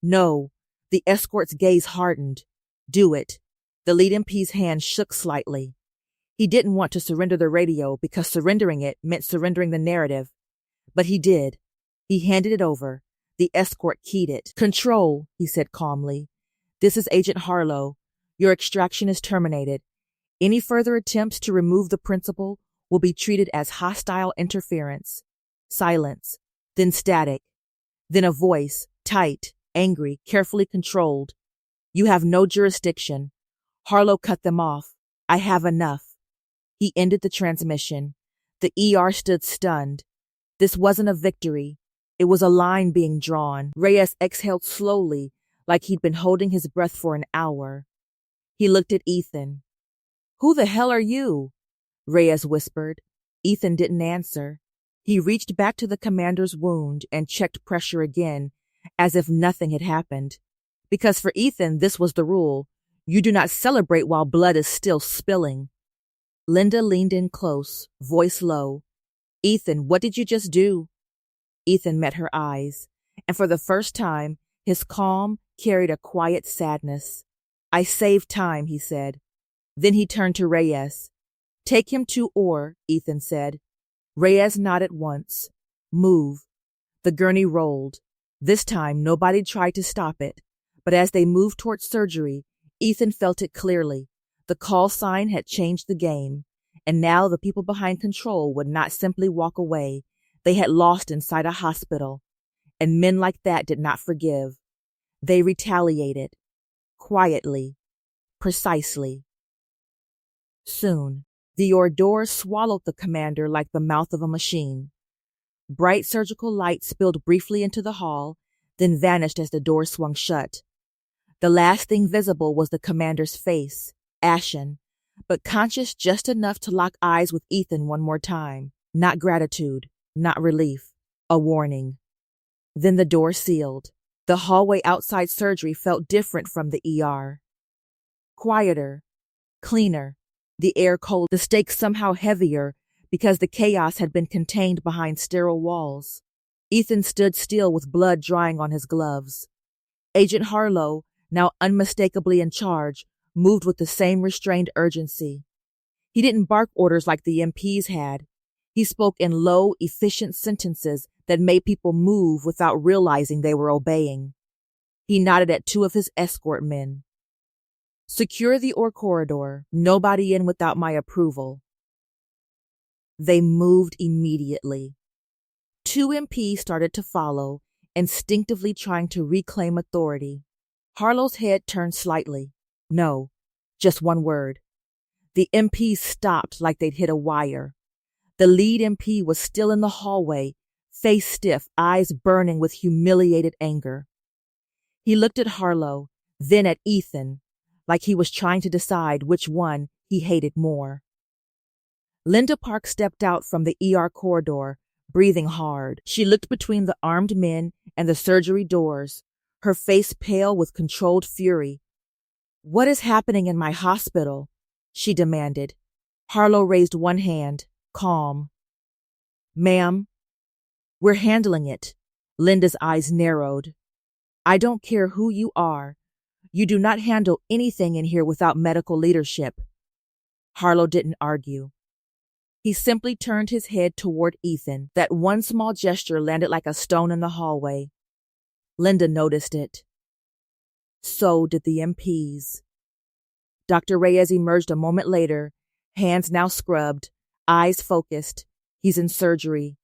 No. The escort's gaze hardened. Do it. The lead MP's hand shook slightly. He didn't want to surrender the radio because surrendering it meant surrendering the narrative. But he did. He handed it over. The escort keyed it. Control, he said calmly. This is Agent Harlow. Your extraction is terminated. Any further attempts to remove the principal will be treated as hostile interference. Silence. Then static. Then a voice, tight, angry, carefully controlled. You have no jurisdiction. Harlow cut them off. I have enough. He ended the transmission. The ER stood stunned. This wasn't a victory. It was a line being drawn. Reyes exhaled slowly, like he'd been holding his breath for an hour. He looked at Ethan. Who the hell are you? Reyes whispered. Ethan didn't answer. He reached back to the commander's wound and checked pressure again, as if nothing had happened. Because for Ethan, this was the rule. You do not celebrate while blood is still spilling. Linda leaned in close, voice low. Ethan, what did you just do? Ethan met her eyes, and for the first time, his calm carried a quiet sadness. I saved time, he said. Then he turned to Reyes. Take him to Orr, Ethan said. Reyes nodded once. Move. The gurney rolled. This time, nobody tried to stop it, but as they moved toward surgery, Ethan felt it clearly. The call sign had changed the game, and now the people behind control would not simply walk away. They had lost inside a hospital, and men like that did not forgive. They retaliated. Quietly. Precisely. Soon, the door swallowed the commander like the mouth of a machine. Bright surgical light spilled briefly into the hall, then vanished as the door swung shut. The last thing visible was the commander's face, ashen, but conscious just enough to lock eyes with Ethan one more time. Not gratitude, not relief, a warning. Then the door sealed. The hallway outside surgery felt different from the ER. Quieter, cleaner, the air cold, the stakes somehow heavier because the chaos had been contained behind sterile walls. Ethan stood still with blood drying on his gloves. Agent Harlow, now unmistakably in charge, moved with the same restrained urgency. He didn't bark orders like the MPs had. He spoke in low, efficient sentences that made people move without realizing they were obeying. He nodded at two of his escort men. Secure the Orr corridor. Nobody in without my approval. They moved immediately. Two MPs started to follow, instinctively trying to reclaim authority. Harlow's head turned slightly. No, just one word. The MPs stopped like they'd hit a wire. The lead MP was still in the hallway, face stiff, eyes burning with humiliated anger. He looked at Harlow, then at Ethan, like he was trying to decide which one he hated more. Linda Park stepped out from the ER corridor, breathing hard. She looked between the armed men and the surgery doors, her face pale with controlled fury. What is happening in my hospital? She demanded. Harlow raised one hand, calm. Ma'am, we're handling it. Linda's eyes narrowed. I don't care who you are. You do not handle anything in here without medical leadership. Harlow didn't argue. He simply turned his head toward Ethan. That one small gesture landed like a stone in the hallway. Linda noticed it. So did the MPs. Dr. Reyes emerged a moment later, hands now scrubbed, eyes focused. He's in surgery.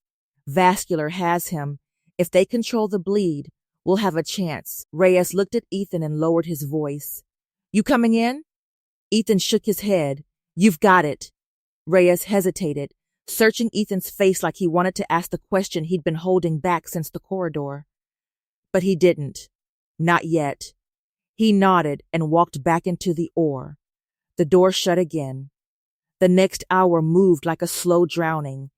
Vascular has him. If they control the bleed, we'll have a chance. Reyes looked at Ethan and lowered his voice. You coming in? Ethan shook his head. You've got it. Reyes hesitated, searching Ethan's face like he wanted to ask the question he'd been holding back since the corridor. But he didn't. Not yet. He nodded and walked back into the OR. The door shut again. The next hour moved like a slow drowning.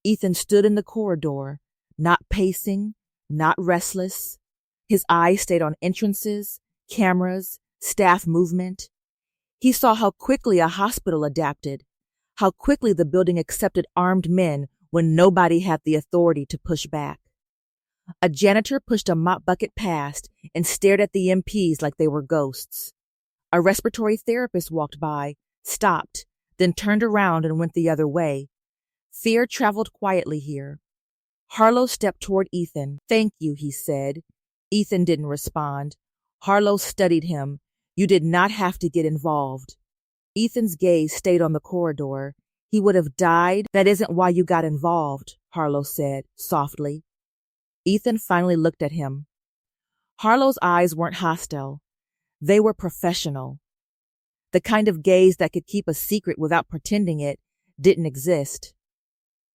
Ethan stood in the corridor, not pacing, not restless. His eyes stayed on entrances, cameras, staff movement. He saw how quickly a hospital adapted, how quickly the building accepted armed men when nobody had the authority to push back. A janitor pushed a mop bucket past and stared at the MPs like they were ghosts. A respiratory therapist walked by, stopped, then turned around and went the other way. Fear traveled quietly here. Harlow stepped toward Ethan. "Thank you," he said. Ethan didn't respond. Harlow studied him. "You did not have to get involved." Ethan's gaze stayed on the corridor. "He would have died. That isn't why you got involved," Harlow said, softly. Ethan finally looked at him. Harlow's eyes weren't hostile. They were professional. The kind of gaze that could keep a secret without pretending it didn't exist.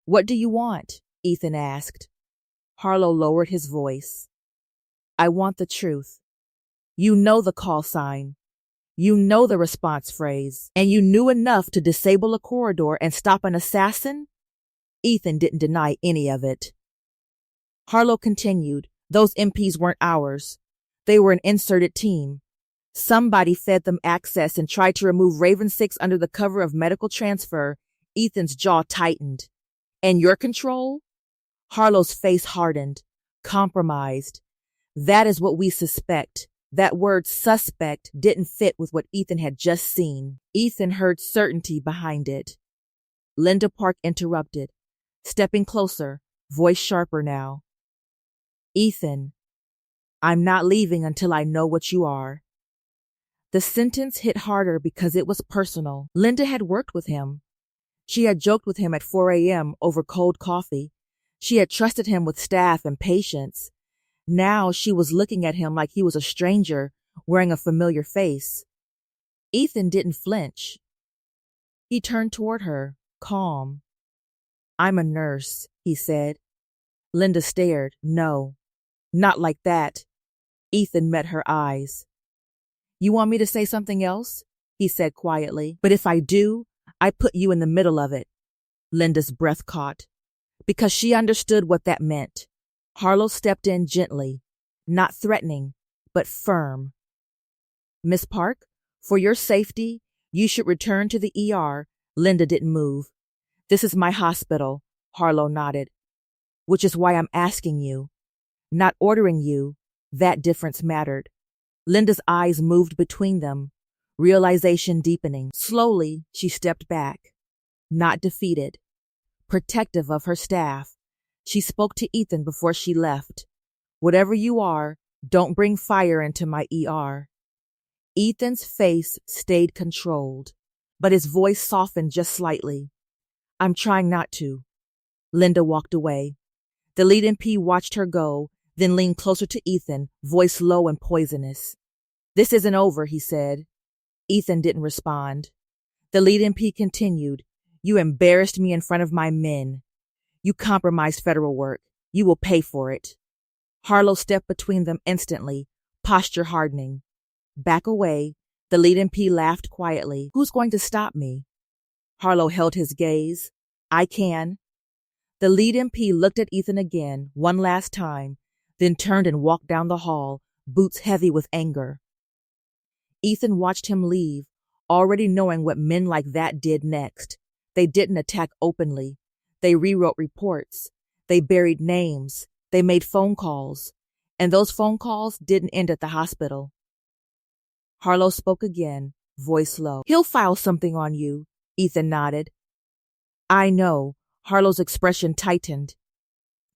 "What do you want?" Ethan asked. Harlow lowered his voice. "I want the truth. You know the call sign. You know the response phrase. And you knew enough to disable a corridor and stop an assassin?" Ethan didn't deny any of it. Harlow continued. "Those MPs weren't ours. They were an inserted team. Somebody fed them access and tried to remove Raven 6 under the cover of medical transfer." Ethan's jaw tightened. "And your control?" Harlow's face hardened. "Compromised. That is what we suspect." That word suspect didn't fit with what Ethan had just seen. Ethan heard certainty behind it. Linda Park interrupted, stepping closer, voice sharper now. "Ethan, I'm not leaving until I know what you are." The sentence hit harder because it was personal. Linda had worked with him. She had joked with him at 4 a.m. over cold coffee. She had trusted him with staff and patience. Now she was looking at him like he was a stranger wearing a familiar face. Ethan didn't flinch. He turned toward her, calm. "I'm a nurse," he said. Linda stared. "No, not like that." Ethan met her eyes. "You want me to say something else?" he said quietly. "But if I do, I put you in the middle of it." Linda's breath caught, because she understood what that meant. Harlow stepped in gently, not threatening, but firm. "Miss Park, for your safety, you should return to the ER." Linda didn't move. "This is my hospital," Harlow nodded. "Which is why I'm asking you, not ordering you." That difference mattered. Linda's eyes moved between them, realization deepening. Slowly, she stepped back, not defeated, protective of her staff. She spoke to Ethan before she left. "Whatever you are, don't bring fire into my ER." Ethan's face stayed controlled, but his voice softened just slightly. "I'm trying not to." Linda walked away. The lead MP watched her go, then leaned closer to Ethan, voice low and poisonous. "This isn't over," he said. Ethan didn't respond. The lead MP continued. "You embarrassed me in front of my men. You compromised federal work. You will pay for it." Harlow stepped between them instantly, posture hardening. "Back away." The lead MP laughed quietly. "Who's going to stop me?" Harlow held his gaze. "I can." The lead MP looked at Ethan again, one last time, then turned and walked down the hall, boots heavy with anger. Ethan watched him leave, already knowing what men like that did next. They didn't attack openly. They rewrote reports. They buried names. They made phone calls. And those phone calls didn't end at the hospital. Harlow spoke again, voice low. "He'll file something on you." Ethan nodded. "I know." Harlow's expression tightened.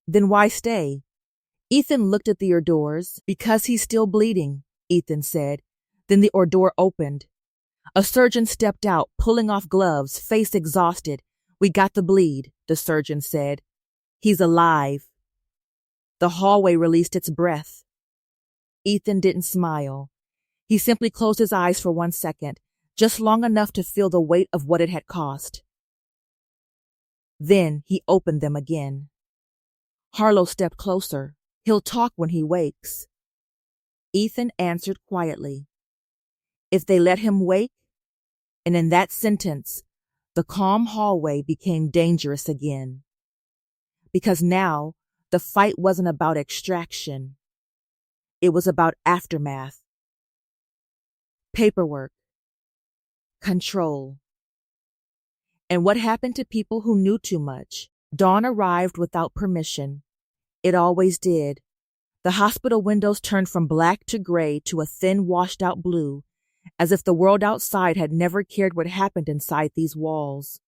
"Then why stay?" Ethan looked at the hors-d'oeuvres. "Because he's still bleeding," Ethan said. Then the hors-d'oeuvre opened. A surgeon stepped out, pulling off gloves, face exhausted. "We got the bleed," the surgeon said. "He's alive." The hallway released its breath. Ethan didn't smile. He simply closed his eyes for 1 second, just long enough to feel the weight of what it had cost. Then he opened them again. Harlow stepped closer. He'll talk when he wakes. Ethan answered quietly. If they let him wake? And in that sentence, the calm hallway became dangerous again. Because now, the fight wasn't about extraction. It was about aftermath. Paperwork. Control. And what happened to people who knew too much? Dawn arrived without permission. It always did. The hospital windows turned from black to gray to a thin, washed-out blue, as if the world outside had never cared what happened inside these walls.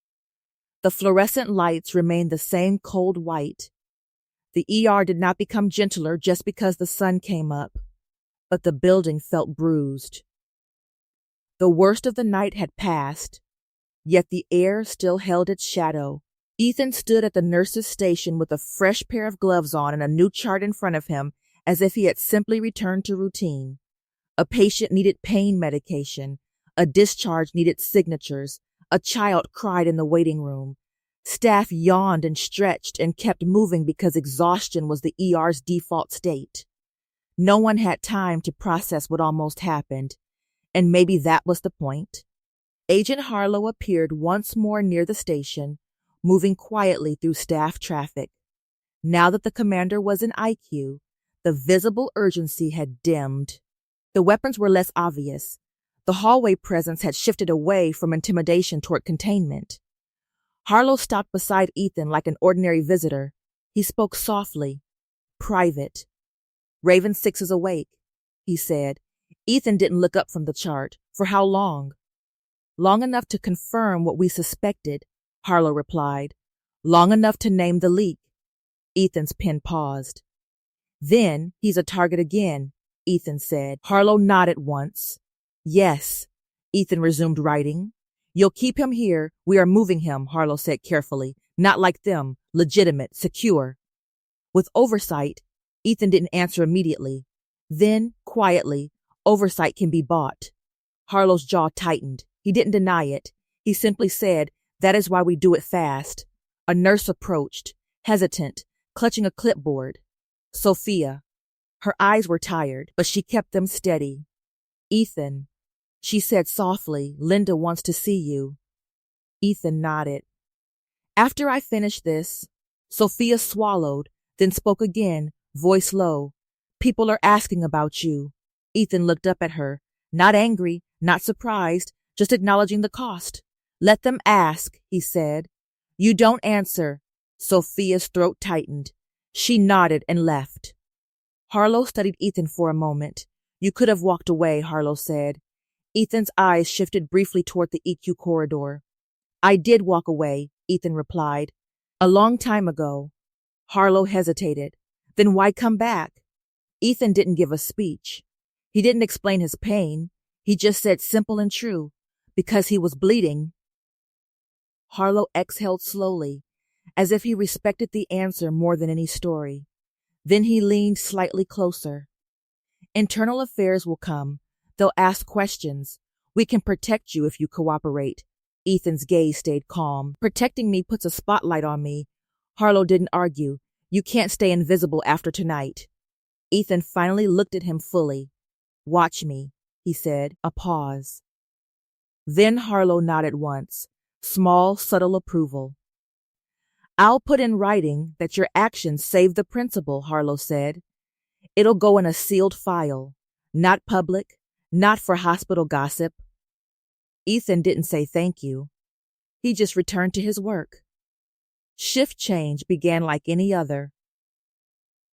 The fluorescent lights remained the same cold white. The ER did not become gentler just because the sun came up, but the building felt bruised. The worst of the night had passed, yet the air still held its shadow. Ethan stood at the nurse's station with a fresh pair of gloves on and a new chart in front of him, as if he had simply returned to routine. A patient needed pain medication. A discharge needed signatures. A child cried in the waiting room. Staff yawned and stretched and kept moving because exhaustion was the ER's default state. No one had time to process what almost happened, and maybe that was the point. Agent Harlow appeared once more near the station, moving quietly through staff traffic. Now that the commander was in IQ, the visible urgency had dimmed. The weapons were less obvious. The hallway presence had shifted away from intimidation toward containment. Harlow stopped beside Ethan like an ordinary visitor. He spoke softly. Private. Raven 6 is awake, he said. Ethan didn't look up from the chart. For how long? Long enough to confirm what we suspected, Harlow replied. Long enough to name the leak. Ethan's pen paused. Then he's a target again, Ethan said. Harlow nodded once. Yes, Ethan resumed writing. You'll keep him here. We are moving him, Harlow said carefully. Not like them. Legitimate. Secure. With oversight, Ethan didn't answer immediately. Then, quietly, oversight can be bought. Harlow's jaw tightened. He didn't deny it. He simply said, that is why we do it fast. A nurse approached, hesitant, clutching a clipboard. Sophia. Her eyes were tired, but she kept them steady. Ethan, she said softly, Linda wants to see you. Ethan nodded. After I finish this, Sophia swallowed, then spoke again, voice low. People are asking about you. Ethan looked up at her, not angry, not surprised, just acknowledging the cost. Let them ask, he said. You don't answer. Sophia's throat tightened. She nodded and left. Harlow studied Ethan for a moment. You could have walked away, Harlow said. Ethan's eyes shifted briefly toward the EQ corridor. I did walk away, Ethan replied. A long time ago. Harlow hesitated. Then why come back? Ethan didn't give a speech. He didn't explain his pain. He just said simple and true. Because he was bleeding. Harlow exhaled slowly, as if he respected the answer more than any story. Then he leaned slightly closer. Internal affairs will come. They'll ask questions. We can protect you if you cooperate. Ethan's gaze stayed calm. Protecting me puts a spotlight on me. Harlow didn't argue. You can't stay invisible after tonight. Ethan finally looked at him fully. Watch me, he said. A pause. Then Harlow nodded once. Small, subtle approval. I'll put in writing that your actions saved the principal, Harlow said. It'll go in a sealed file. Not public, not for hospital gossip. Ethan didn't say thank you. He just returned to his work. Shift change began like any other.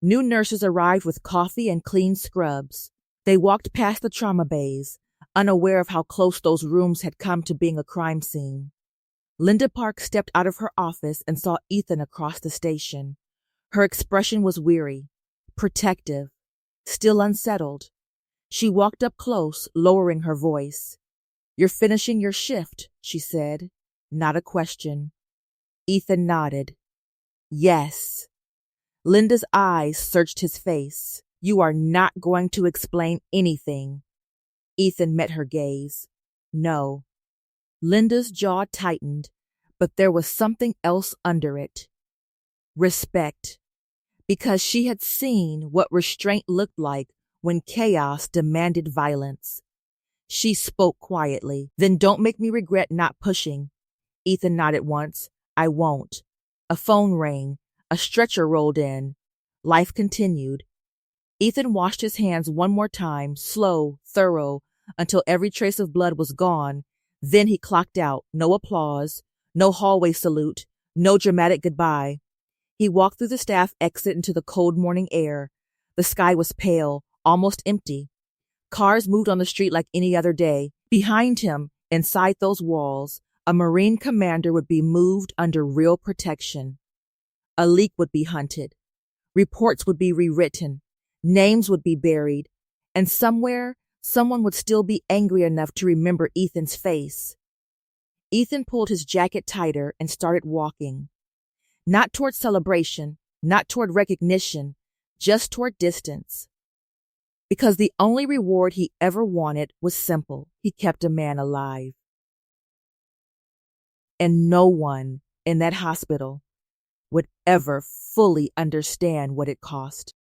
New nurses arrived with coffee and clean scrubs. They walked past the trauma bays, unaware of how close those rooms had come to being a crime scene. Linda Park stepped out of her office and saw Ethan across the station. Her expression was weary, protective, still unsettled. She walked up close, lowering her voice. You're finishing your shift, she said. Not a question. Ethan nodded. Yes. Linda's eyes searched his face. You are not going to explain anything. Ethan met her gaze. No. Linda's jaw tightened, But there was something else under it. Respect. Because she had seen what restraint looked like when chaos demanded violence. She spoke quietly. Then don't make me regret not pushing. Ethan nodded once. I won't. A phone rang. A stretcher rolled in. Life continued. Ethan washed his hands one more time, slow, thorough, until every trace of blood was gone. Then he clocked out. No applause, no hallway salute, no dramatic goodbye. He walked through the staff exit into the cold morning air. The sky was pale, almost empty. Cars moved on the street like any other day. Behind him, inside those walls, a Marine commander would be moved under real protection. A leak would be hunted. Reports would be rewritten. Names would be buried. And somewhere, someone would still be angry enough to remember Ethan's face. Ethan pulled his jacket tighter and started walking. Not toward celebration, not toward recognition, just toward distance. Because the only reward he ever wanted was simple. He kept a man alive. And no one in that hospital would ever fully understand what it cost.